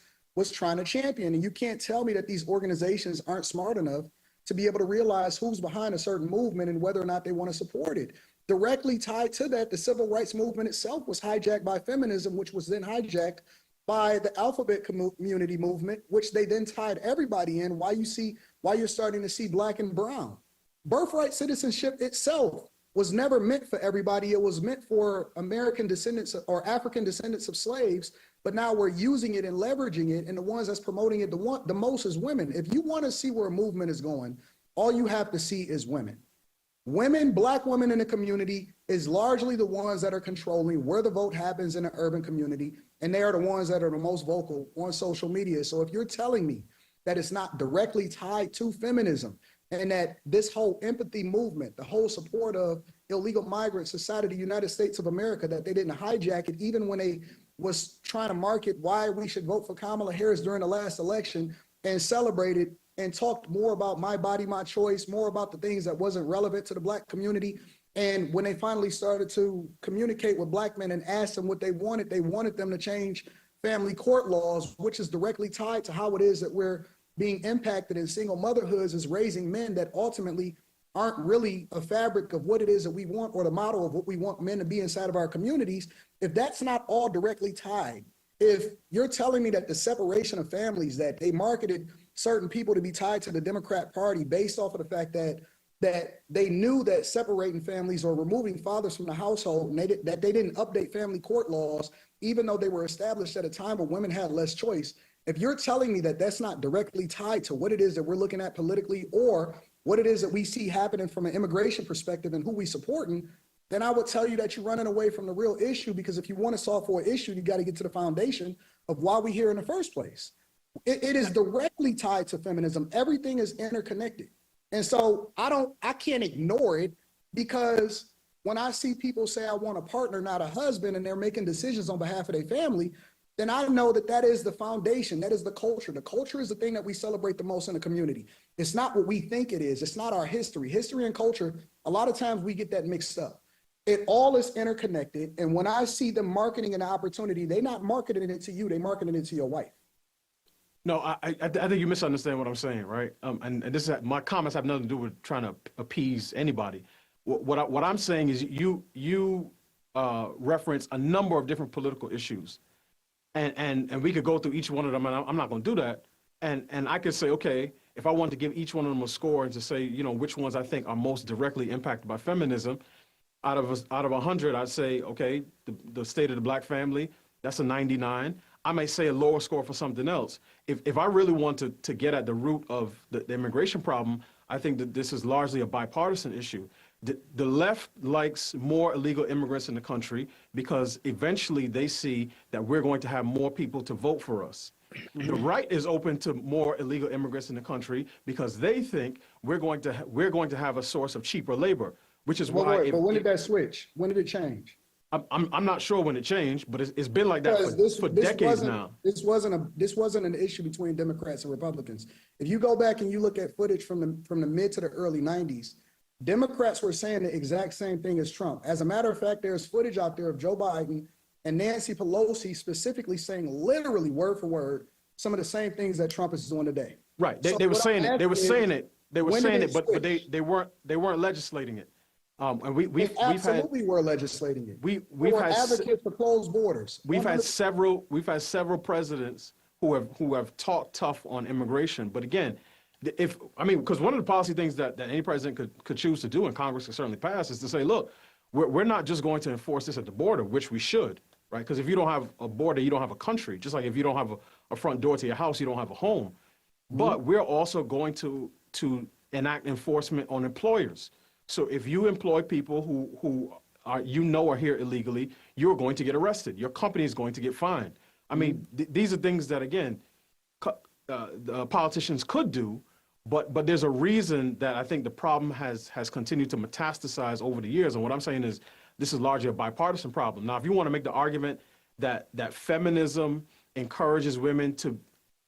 trying to champion. And you can't tell me that these organizations aren't smart enough to be able to realize who's behind a certain movement and whether or not they want to support it. Directly tied to that, the civil rights movement itself was hijacked by feminism, which was then hijacked by the alphabet community movement, which they then tied everybody in. Why you're starting to see Black and brown. Birthright citizenship itself was never meant for everybody. It was meant for American descendants or African descendants of slaves, but now we're using it and leveraging it, and the ones that's promoting it the most is women. If you want to see where a movement is going, all you have to see is women. Women, Black women in the community is largely the ones that are controlling where the vote happens in an urban community, and they are the ones that are the most vocal on social media. So if you're telling me that it's not directly tied to feminism, and that this whole empathy movement, the whole support of illegal migrants inside of the United States of America, that they didn't hijack it, even when they was trying to market why we should vote for Kamala Harris during the last election, and celebrated and talked more about my body, my choice, more about the things that wasn't relevant to the Black community. And when they finally started to communicate with Black men and ask them what they wanted them to change family court laws, which is directly tied to how it is that we're being impacted in single motherhoods, is raising men that ultimately aren't really a fabric of what it is that we want or the model of what we want men to be inside of our communities. If that's not all directly tied, if you're telling me that the separation of families, that they marketed certain people to be tied to the Democrat Party based off of the fact that they knew that separating families or removing fathers from the household, and that they didn't update family court laws, even though they were established at a time where women had less choice. If you're telling me that that's not directly tied to what it is that we're looking at politically or what it is that we see happening from an immigration perspective and who we supporting, then I would tell you that you're running away from the real issue, because if you want to solve for an issue, you got to get to the foundation of why we're here in the first place. It is directly tied to feminism. Everything is interconnected. And so I can't ignore it, because when I see people say I want a partner, not a husband, and they're making decisions on behalf of their family, then I know that that is the foundation. That is the culture. The culture is the thing that we celebrate the most in the community. It's not what we think it is. It's not our history. History and culture, a lot of times we get that mixed up. It all is interconnected. And when I see them marketing an opportunity, they're not marketing it to you, they're marketing it to your wife. No, I think you misunderstand what I'm saying, right? And this is, my comments have nothing to do with trying to appease anybody. What I'm saying is you reference a number of different political issues, and we could go through each one of them, and I'm not going to do that. And I could say, okay, if I want to give each one of them a score and to say, you know, which ones I think are most directly impacted by feminism, out of 100, I'd say, okay, the state of the Black family, that's a 99. I may say a lower score for something else. If I really want to get at the root of the immigration problem, I think that this is largely a bipartisan issue. The left likes more illegal immigrants in the country because eventually they see that we're going to have more people to vote for us. The right is open to more illegal immigrants in the country because they think we're going to have a source of cheaper labor, which is why. But when did that switch? When did it change? I'm not sure when it changed, but it's been like that for decades now. This wasn't an issue between Democrats and Republicans. If you go back and you look at footage from the mid to the early 90s, Democrats were saying the exact same thing as Trump. As a matter of fact, there's footage out there of Joe Biden and Nancy Pelosi specifically saying literally word for word some of the same things that Trump is doing today. Right. They were saying it. They were saying it, but they weren't legislating it. And we've absolutely were legislating it. We've had advocates for closed borders. We've had several presidents who have talked tough on immigration. But again, because one of the policy things that any president could choose to do, and Congress could certainly pass, is to say, look, we're not just going to enforce this at the border, which we should, right? Because if you don't have a border, you don't have a country. Just like if you don't have a front door to your house, you don't have a home. Mm-hmm. But we're also going to enact enforcement on employers. So if you employ people who are here illegally, you're going to get arrested. Your company is going to get fined. I mean, these are things that, again, the politicians could do, but there's a reason that I think the problem has continued to metastasize over the years. And what I'm saying is this is largely a bipartisan problem. Now, if you want to make the argument that feminism encourages women to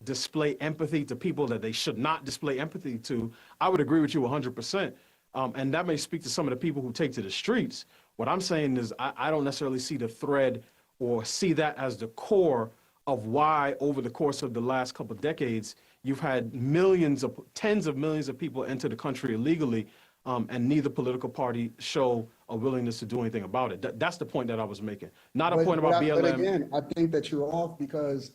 display empathy to people that they should not display empathy to, I would agree with you 100%. And that may speak to some of the people who take to the streets. What I'm saying is I don't necessarily see the thread or see that as the core of why over the course of the last couple of decades, you've had tens of millions of people enter the country illegally, and neither political party show a willingness to do anything about it. That's the point that I was making. Not a point about BLM. But again, I think that you're off because,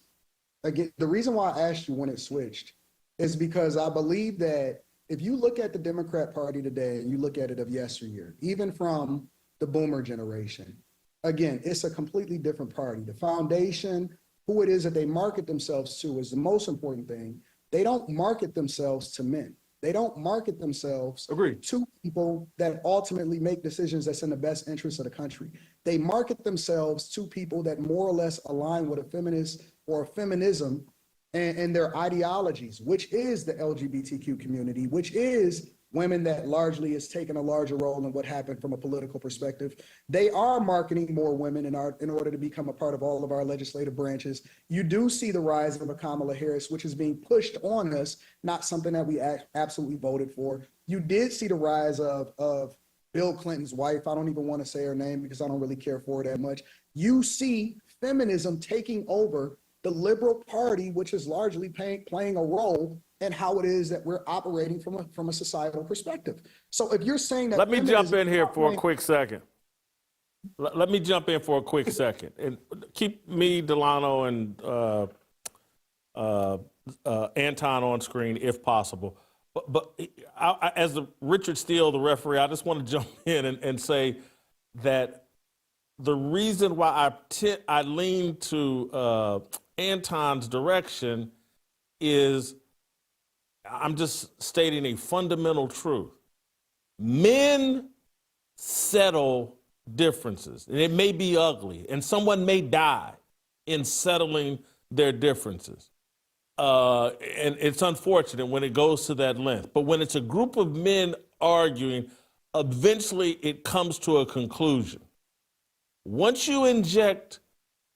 again, the reason why I asked you when it switched is because I believe that if you look at the Democrat Party today and you look at it of yesteryear, even from the boomer generation, again, it's a completely different party. The foundation, who it is that they market themselves to is the most important thing. They don't market themselves to men. They don't market themselves to people that ultimately make decisions that's in the best interest of the country. They market themselves to people that more or less align with a feminist or a feminism and their ideologies, which is the LGBTQ community, which is women that largely is taking a larger role in what happened from a political perspective. They are marketing more women in order to become a part of all of our legislative branches. You do see the rise of a Kamala Harris, which is being pushed on us, not something that we absolutely voted for. You did see the rise of Bill Clinton's wife. I don't even want to say her name because I don't really care for her that much. You see feminism taking over the liberal party, which is largely playing a role in how it is that we're operating from a societal perspective. So if you're saying that— Let me jump in here for a quick second. Let me jump in for a quick second. And keep me, Delano, and Anton on screen if possible. But as Richard Steele, the referee, I just want to jump in and say that the reason why I lean to Anton's direction is I'm just stating a fundamental truth. Men settle differences, and it may be ugly, and someone may die in settling their differences. And it's unfortunate when it goes to that length. But when it's a group of men arguing, eventually it comes to a conclusion. Once you inject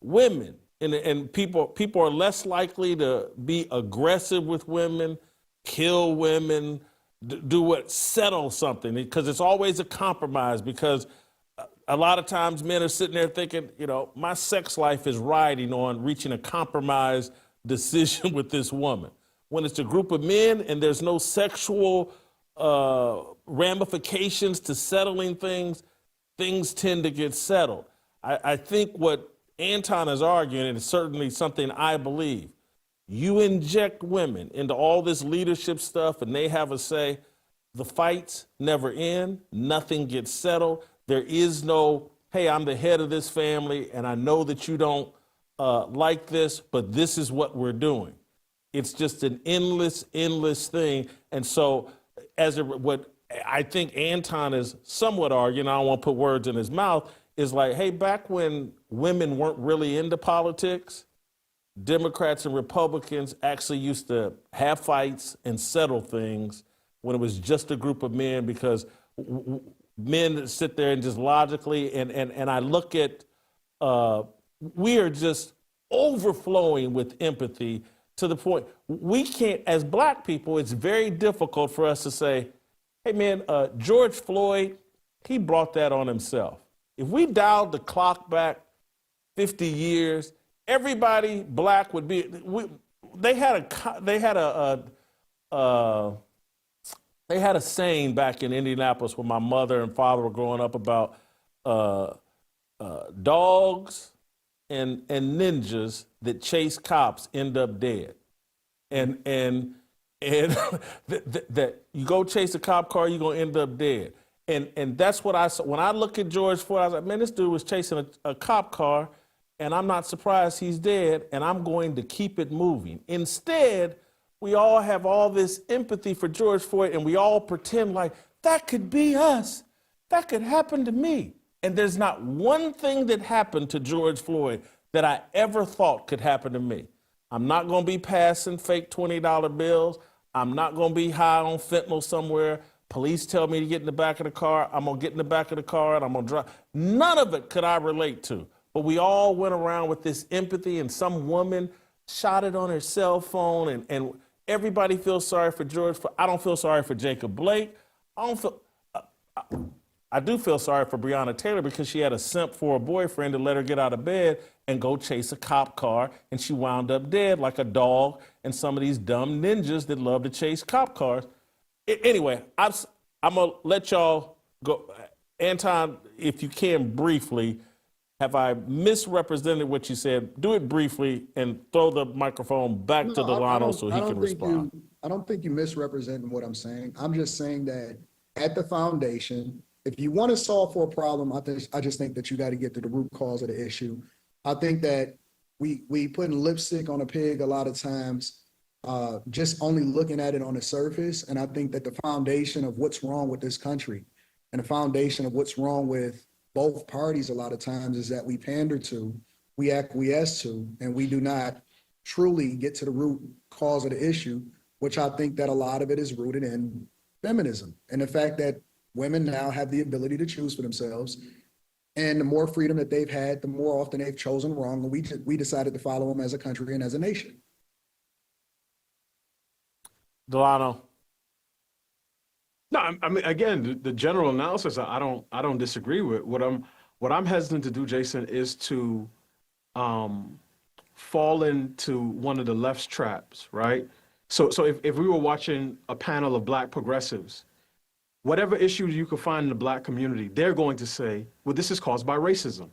women, and people are less likely to be aggressive with women, kill women, settle something, because it's always a compromise, because a lot of times men are sitting there thinking, my sex life is riding on reaching a compromise decision with this woman. When it's a group of men and there's no sexual ramifications to settling things, things tend to get settled. I think what Anton is arguing, and it's certainly something I believe, you inject women into all this leadership stuff and they have a say, the fights never end, nothing gets settled. There is no, hey, I'm the head of this family and I know that you don't like this, but this is what we're doing. It's just an endless thing. And so what I think Anton is somewhat arguing, I don't want to put words in his mouth, is like, hey, back when women weren't really into politics, Democrats and Republicans actually used to have fights and settle things when it was just a group of men, because men sit there and just logically, and I look at, we are just overflowing with empathy to the point, we can't, as black people, it's very difficult for us to say, hey man, George Floyd, he brought that on himself. If we dialed the clock back 50 years, everybody black would be. They had a saying back in Indianapolis when my mother and father were growing up about dogs and ninjas that chase cops end up dead, and that you go chase a cop car, you're gonna end up dead. And that's what I saw. When I look at George Floyd, I was like, man, this dude was chasing a cop car, and I'm not surprised he's dead, and I'm going to keep it moving. Instead, we all have all this empathy for George Floyd, and we all pretend like that could be us. That could happen to me. And there's not one thing that happened to George Floyd that I ever thought could happen to me. I'm not going to be passing fake $20 bills. I'm not going to be high on fentanyl somewhere. Police tell me to get in the back of the car. I'm going to get in the back of the car and I'm going to drive. None of it could I relate to. But we all went around with this empathy, and some woman shot it on her cell phone, and everybody feels sorry for George. I don't feel sorry for Jacob Blake. I do feel sorry for Breonna Taylor because she had a simp for a boyfriend to let her get out of bed and go chase a cop car, and she wound up dead like a dog and some of these dumb ninjas that love to chase cop cars. Anyway, I'm going to let y'all go. Anton, if you can briefly, have I misrepresented what you said? Do it briefly and throw the microphone back to Delano so he can respond. I don't think you misrepresenting what I'm saying. I'm just saying that at the foundation, if you want to solve for a problem, I just think that you got to get to the root cause of the issue. I think that we putting lipstick on a pig a lot of times, just only looking at it on the surface. And I think that the foundation of what's wrong with this country and the foundation of what's wrong with both parties a lot of times is that we pander to, we acquiesce to, and we do not truly get to the root cause of the issue, which I think that a lot of it is rooted in feminism and the fact that women now have the ability to choose for themselves. And the more freedom that they've had, the more often they've chosen wrong. And we decided to follow them as a country and as a nation. Delano. No, I mean, again, the general analysis, I don't disagree with. What I'm hesitant to do, Jason, is to fall into one of the left's traps, right? So if we were watching a panel of black progressives, whatever issues you could find in the black community, they're going to say, well, this is caused by racism.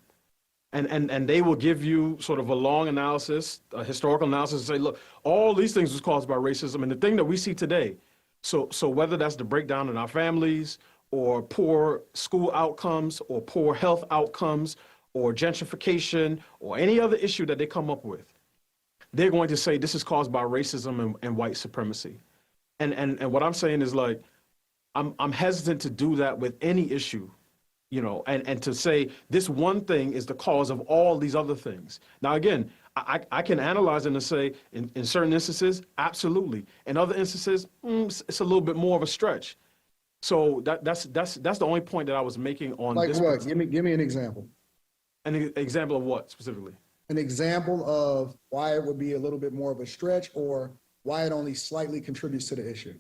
And they will give you sort of a long analysis, a historical analysis, and say, look, all these things was caused by racism. And the thing that we see today, so whether that's the breakdown in our families or poor school outcomes or poor health outcomes or gentrification or any other issue that they come up with, they're going to say this is caused by racism and white supremacy. And what I'm saying is, like, I'm hesitant to do that with any issue, you know, and to say this one thing is the cause of all these other things. Now, again, I can analyze it and say in certain instances, absolutely. In other instances, it's a little bit more of a stretch. So that's the only point that I was making on like this. What? Give me an example. An example of what specifically? An example of why it would be a little bit more of a stretch or why it only slightly contributes to the issue.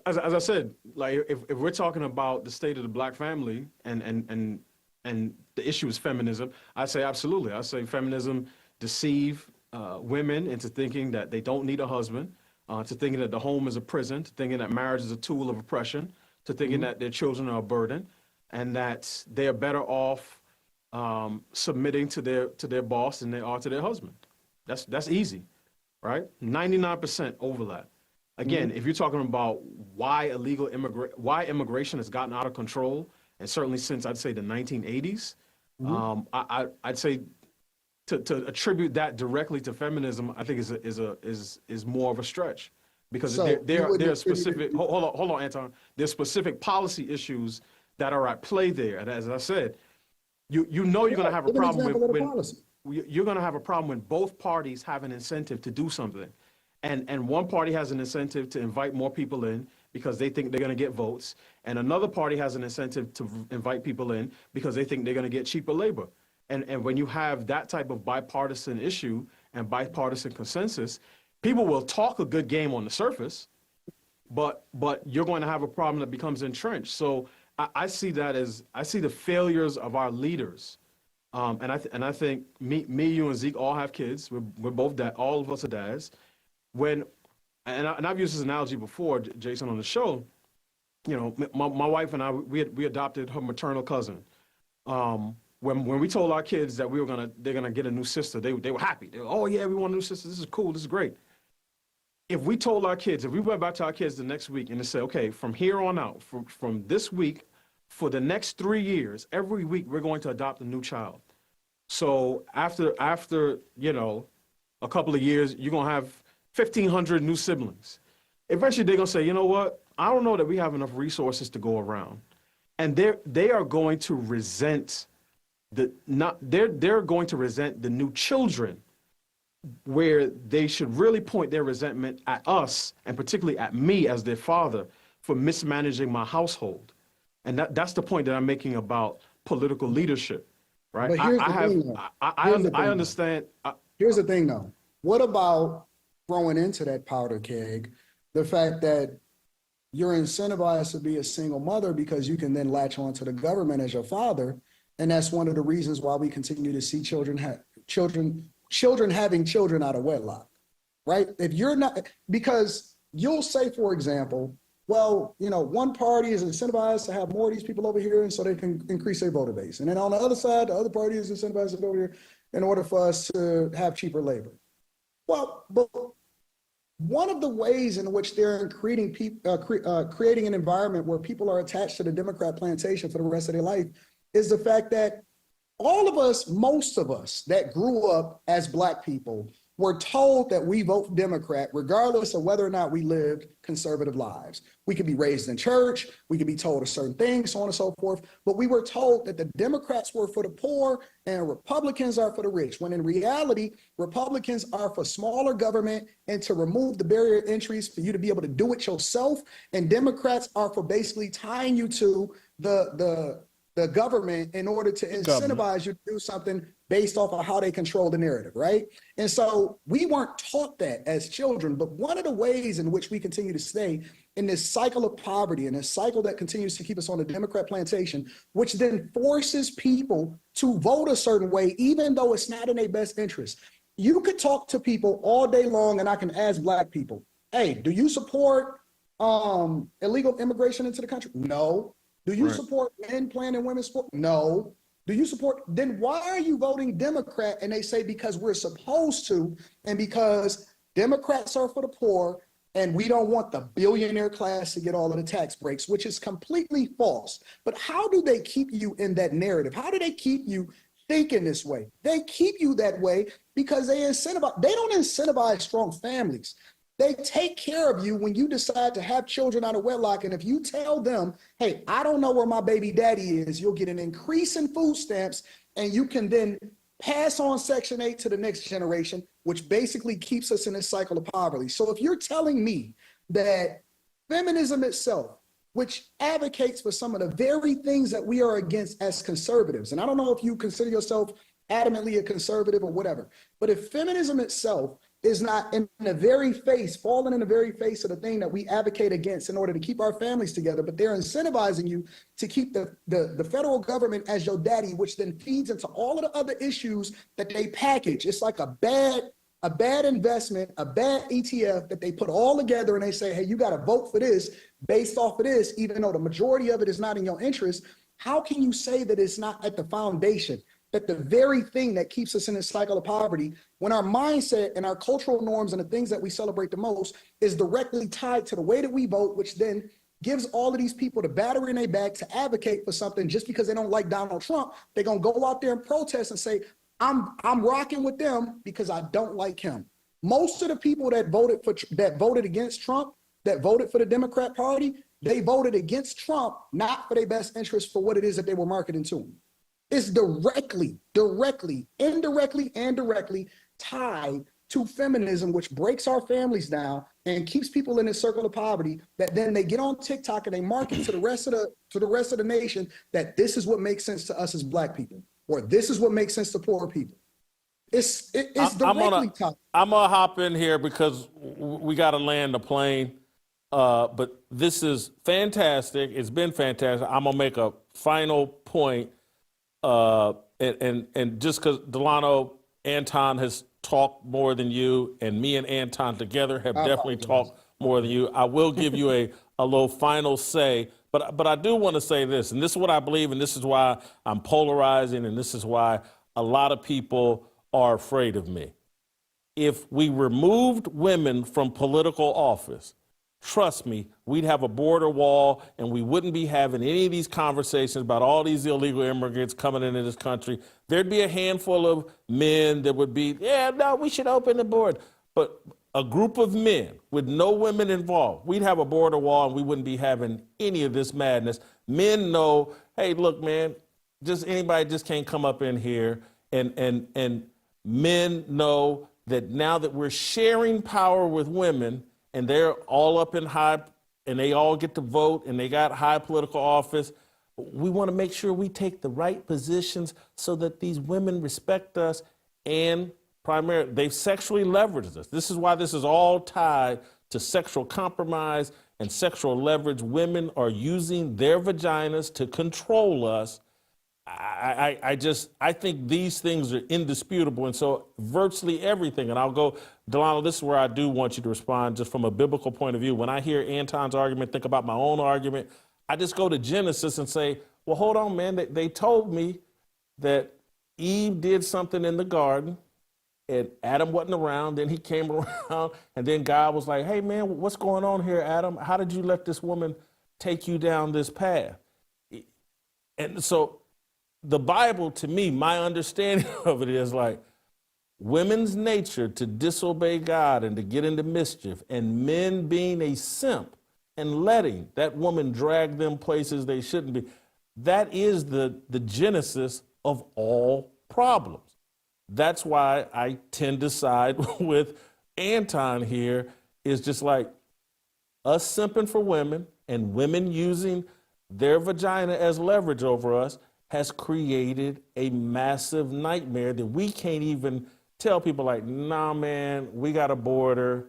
As I said, like if we're talking about the state of the black family and the issue is feminism, I say absolutely. I say feminism deceive women into thinking that they don't need a husband, to thinking that the home is a prison, to thinking that marriage is a tool of oppression, to thinking that their children are a burden, and that they are better off submitting to their boss than they are to their husband. That's easy, right? 99% overlap. Again, if you're talking about why immigration has gotten out of control, and certainly since I'd say the 1980s, I'd say to attribute that directly to feminism, I think is more of a stretch, because there are specific. Hold on, Anton. There's specific policy issues that are at play there, and as I said, you're going to have a problem you're going to have a problem when both parties have an incentive to do something. And one party has an incentive to invite more people in because they think they're going to get votes. And another party has an incentive to invite people in because they think they're going to get cheaper labor. And when you have that type of bipartisan issue and bipartisan consensus, people will talk a good game on the surface, but you're going to have a problem that becomes entrenched. So I see that as, I see the failures of our leaders. And I think me, you, and Zeke all have kids. We're both all of us are dads. And I've used this analogy before, Jason, on the show. You know, my wife and I, we adopted her maternal cousin. When we told our kids that they're gonna get a new sister, they were happy. They were, oh yeah, we want a new sister. This is cool. This is great. If we told our kids, if we went back to our kids the next week and they said, okay, from here on out, from this week, for the next 3 years, every week we're going to adopt a new child. So after you know, a couple of years, you're gonna have 1,500 new siblings. Eventually, they're gonna say, you know what? I don't know that we have enough resources to go around, and they are going to resent they're going to resent the new children, where they should really point their resentment at us, and particularly at me as their father, for mismanaging my household. And that's the point that I'm making about political leadership, right? But here's the thing, though. I understand. Here's the thing, though. What about throwing into that powder keg the fact that you're incentivized to be a single mother because you can then latch on to the government as your father, and that's one of the reasons why we continue to see children having children out of wedlock, right? If you're not, because you'll say, for example, well, you know, one party is incentivized to have more of these people over here, and so they can increase their voter base. And then on the other side, the other party is incentivized to go over here in order for us to have cheaper labor. Well, but one of the ways in which they're creating an environment where people are attached to the Democrat plantation for the rest of their life is the fact that all of us, most of us that grew up as Black people were told that we vote Democrat regardless of whether or not we lived conservative lives. We could be raised in church, we could be told a certain thing, so on and so forth, but we were told that the Democrats were for the poor and Republicans are for the rich, when in reality, Republicans are for smaller government and to remove the barrier entries for you to be able to do it yourself, and Democrats are for basically tying you to the government in order to incentivize you to do something based off of how they control the narrative, right? And so we weren't taught that as children, but one of the ways in which we continue to stay in this cycle of poverty and this cycle that continues to keep us on the Democrat plantation, which then forces people to vote a certain way, even though it's not in their best interest. You could talk to people all day long, and I can ask Black people, hey, do you support illegal immigration into the country? No. Do you support men playing in women's sport? No. Do you support, then why are you voting Democrat? And they say because we're supposed to, and because Democrats are for the poor, and we don't want the billionaire class to get all of the tax breaks, which is completely false. But how do they keep you in that narrative? How do they keep you thinking this way? They keep you that way because they don't incentivize strong families. They take care of you when you decide to have children out of wedlock. And if you tell them, hey, I don't know where my baby daddy is, you'll get an increase in food stamps, and you can then pass on Section 8 to the next generation, which basically keeps us in this cycle of poverty. So if you're telling me that feminism itself, which advocates for some of the very things that we are against as conservatives, and I don't know if you consider yourself adamantly a conservative or whatever, but if feminism itself is not in the very face, falling in the very face of the thing that we advocate against in order to keep our families together, but they're incentivizing you to keep the federal government as your daddy, which then feeds into all of the other issues that they package. It's like a bad investment, a bad ETF that they put all together, and they say, hey, you got to vote for this based off of this, even though the majority of it is not in your interest. How can you say that it's not at the foundation, that the very thing that keeps us in this cycle of poverty, when our mindset and our cultural norms and the things that we celebrate the most is directly tied to the way that we vote, which then gives all of these people the battery in their back to advocate for something just because they don't like Donald Trump. They're going to go out there and protest and say, I'm rocking with them because I don't like him. Most of the people that voted against Trump, that voted for the Democrat Party, they voted against Trump, not for their best interest for what it is that they were marketing to them. It's directly, indirectly, and directly tied to feminism, which breaks our families down and keeps people in this circle of poverty, that then they get on TikTok and they market to the rest of the nation that this is what makes sense to us as Black people, or this is what makes sense to poor people. It's directly tied. I'm gonna hop in here because we got to land the plane. But this is fantastic. It's been fantastic. I'm gonna make a final point. And just because Delano, Anton has talked more than you, and me and Anton together have definitely talked more than you, I will give you a little final say. But I do want to say this, and this is what I believe, and this is why I'm polarizing, and this is why a lot of people are afraid of me. If we removed women from political office, trust me, we'd have a border wall and we wouldn't be having any of these conversations about all these illegal immigrants coming into this country. There'd be a handful of men that would be, yeah, no, we should open the border. But a group of men with no women involved, we'd have a border wall and we wouldn't be having any of this madness. Men know, hey, look, man, just anybody just can't come up in here. And men know that now that we're sharing power with women and they're all up in high, and they all get to vote and they got high political office, we want to make sure we take the right positions so that these women respect us, and primarily they've sexually leveraged us. This is why this is all tied to sexual compromise and sexual leverage. Women are using their vaginas to control us. I think these things are indisputable. And so virtually everything, and I'll go, Delano, this is where I do want you to respond just from a biblical point of view. When I hear Anton's argument, think about my own argument, I just go to Genesis and say, well, hold on, man. They told me that Eve did something in the garden and Adam wasn't around. Then he came around and then God was like, hey, man, what's going on here, Adam? How did you let this woman take you down this path? And so the Bible, to me, my understanding of it is like women's nature to disobey God and to get into mischief, and men being a simp and letting that woman drag them places they shouldn't be. That is the genesis of all problems. That's why I tend to side with Anton here, is just like us simping for women and women using their vagina as leverage over us has created a massive nightmare that we can't even tell people like, nah, man, we got a border.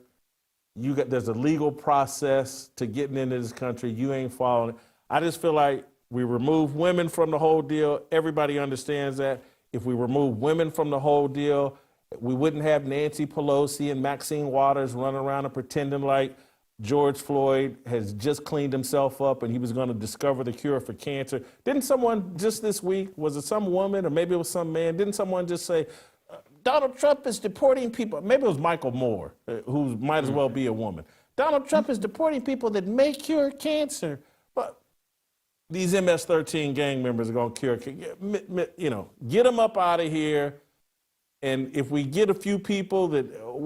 There's a legal process to getting into this country. You ain't following it. I just feel like we remove women from the whole deal. Everybody understands that. If we remove women from the whole deal, we wouldn't have Nancy Pelosi and Maxine Waters running around and pretending like George Floyd has just cleaned himself up and he was going to discover the cure for cancer. Didn't someone just this week, was it some woman or maybe it was some man, didn't someone just say, Donald Trump is deporting people? Maybe it was Michael Moore, who might as well be a woman. Donald Trump is deporting people that may cure cancer. But these MS-13 gang members are going to cure, get them up out of here. And if we get a few people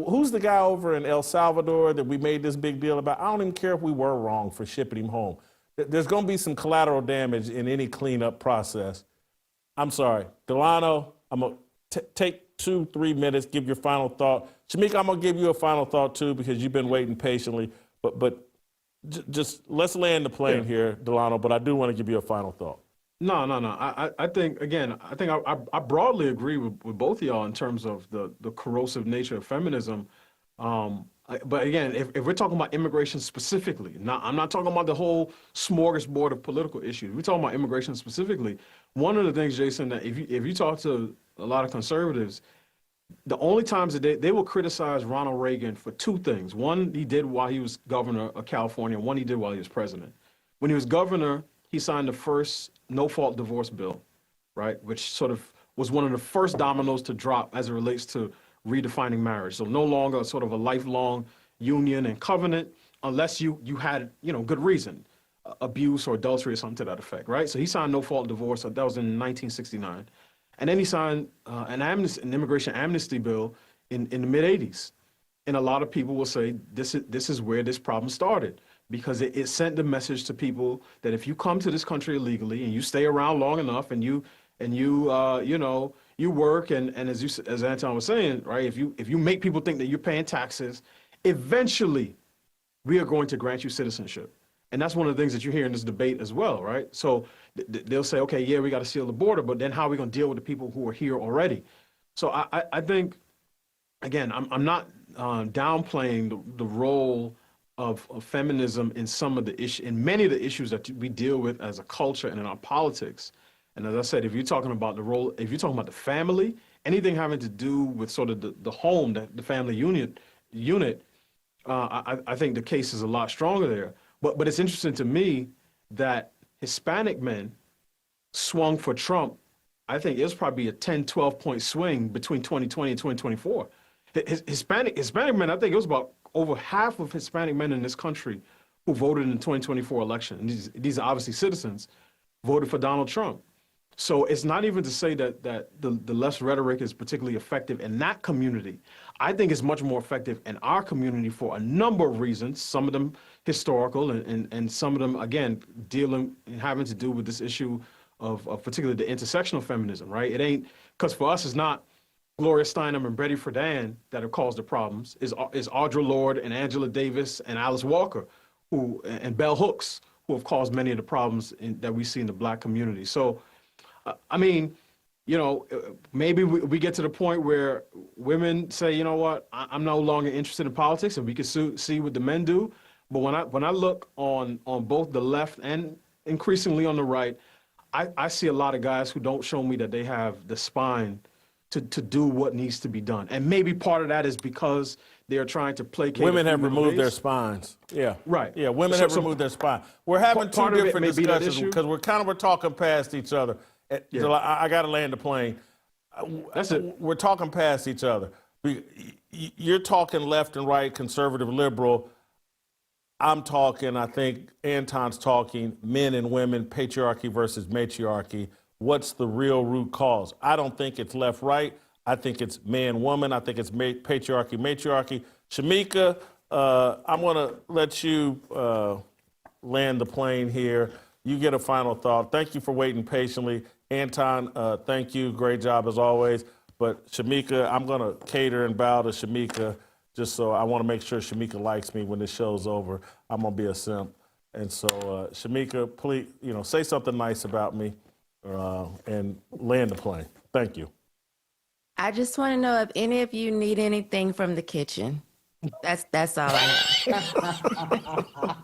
who's the guy over in El Salvador that we made this big deal about? I don't even care if we were wrong for shipping him home. There's going to be some collateral damage in any cleanup process. I'm sorry. Delano, I'm going to take 2-3 minutes, give your final thought. Shemeka, I'm going to give you a final thought too, because you've been waiting patiently. But just let's land the plane here, Delano, but I do want to give you a final thought. No. I think, again, I broadly agree with both of y'all in terms of the corrosive nature of feminism. But again, if we're talking about immigration specifically, I'm not talking about the whole smorgasbord of political issues. We're talking about immigration specifically. One of the things, Jason, that if you talk to a lot of conservatives, the only times that they will criticize Ronald Reagan for two things. One, he did while he was governor of California. One, he did while he was president. When he was governor, he signed the first no-fault divorce bill, right, which sort of was one of the first dominoes to drop as it relates to redefining marriage. So no longer sort of a lifelong union and covenant unless you had, good reason, abuse or adultery or something to that effect, right? So he signed no-fault divorce. That was in 1969. And then he signed an immigration amnesty bill in the mid-'80s. And a lot of people will say this is where this problem started, because it sent the message to people that if you come to this country illegally and you stay around long enough and you work and as Anton was saying, right, if you make people think that you're paying taxes, eventually we are going to grant you citizenship. And that's one of the things that you hear in this debate as well, right? So they'll say, okay, yeah, we got to seal the border, but then how are we going to deal with the people who are here already? So I think, again, I'm not downplaying the role of feminism in many of the issues that we deal with as a culture and in our politics. And as I said, if you're talking about the family, anything having to do with sort of the home, the family unit, I think the case is a lot stronger there. But it's interesting to me that Hispanic men swung for Trump. I think it was probably a 10, 12-point swing between 2020 and 2024. Hispanic men, I think it was about over half of Hispanic men in this country who voted in the 2024 election, and these are obviously citizens, voted for Donald Trump. So it's not even to say that the left's rhetoric is particularly effective in that community. I think it's much more effective in our community for a number of reasons, some of them historical and some of them, again, dealing and having to do with this issue of particularly the intersectional feminism, right? It ain't, because for us, it's not Gloria Steinem and Betty Friedan that have caused the problems. Is Audre Lorde and Angela Davis and Alice Walker and Bell Hooks who have caused many of the problems that we see in the Black community. So, I mean, you know, maybe we get to the point where women say, you know what, I'm no longer interested in politics, and we can see what the men do. But when I look on both the left and increasingly on the right, I see a lot of guys who don't show me that they have the spine to do what needs to be done. And maybe part of that is because they're trying to placate. Women have removed their spines. Yeah. Right. Yeah, women have removed their spine. We're having two different discussions because we're talking past each other. Yeah. So I got to land the plane. That's it. We're talking past each other. You're talking left and right, conservative, liberal. I'm talking, I think Anton's talking men and women, patriarchy versus matriarchy. What's the real root cause? I don't think it's left, right. I think it's man, woman. I think it's patriarchy, matriarchy. Shemeka, I'm going to let you land the plane here. You get a final thought. Thank you for waiting patiently. Anton, thank you. Great job as always. But Shemeka, I'm going to cater and bow to Shemeka just so I want to make sure Shemeka likes me when this show's over. I'm going to be a simp. And so, Shemeka, please, say something nice about me and land the plane. Thank you. I just want to know if any of you need anything from the kitchen. That's all I have.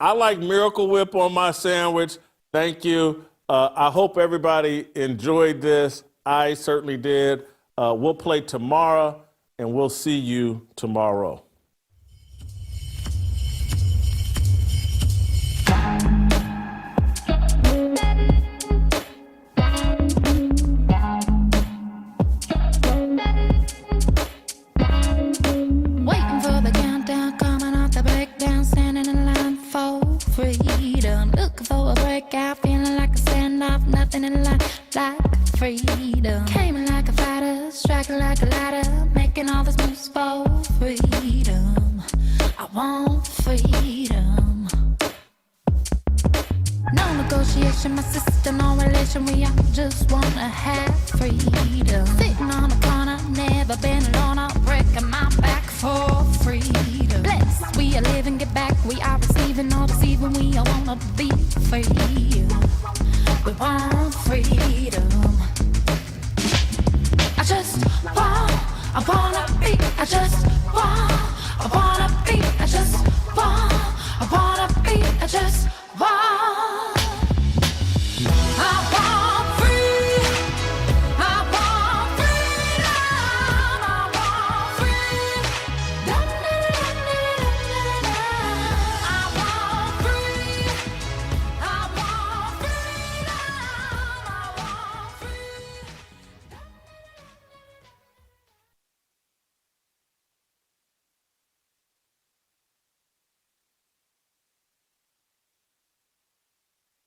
I like Miracle Whip on my sandwich. Thank you. I hope everybody enjoyed this. I certainly did. We'll play tomorrow, and we'll see you tomorrow. Waiting for the countdown, coming off the breakdown, standing in line for freedom. Looking for a breakout, feeling like a standoff, nothing in life like freedom. Came in like a fighter, striking like a ladder, making all these moves for freedom. I want freedom. No negotiation, my sister, no relation. We all just wanna have freedom. Sitting on a corner, never been alone. I'll break my back for freedom. Blessed, we are living, get back. We are receiving, no deceiving. We all wanna be free. We want freedom. I wanna be, I wanna be, I wanna be, I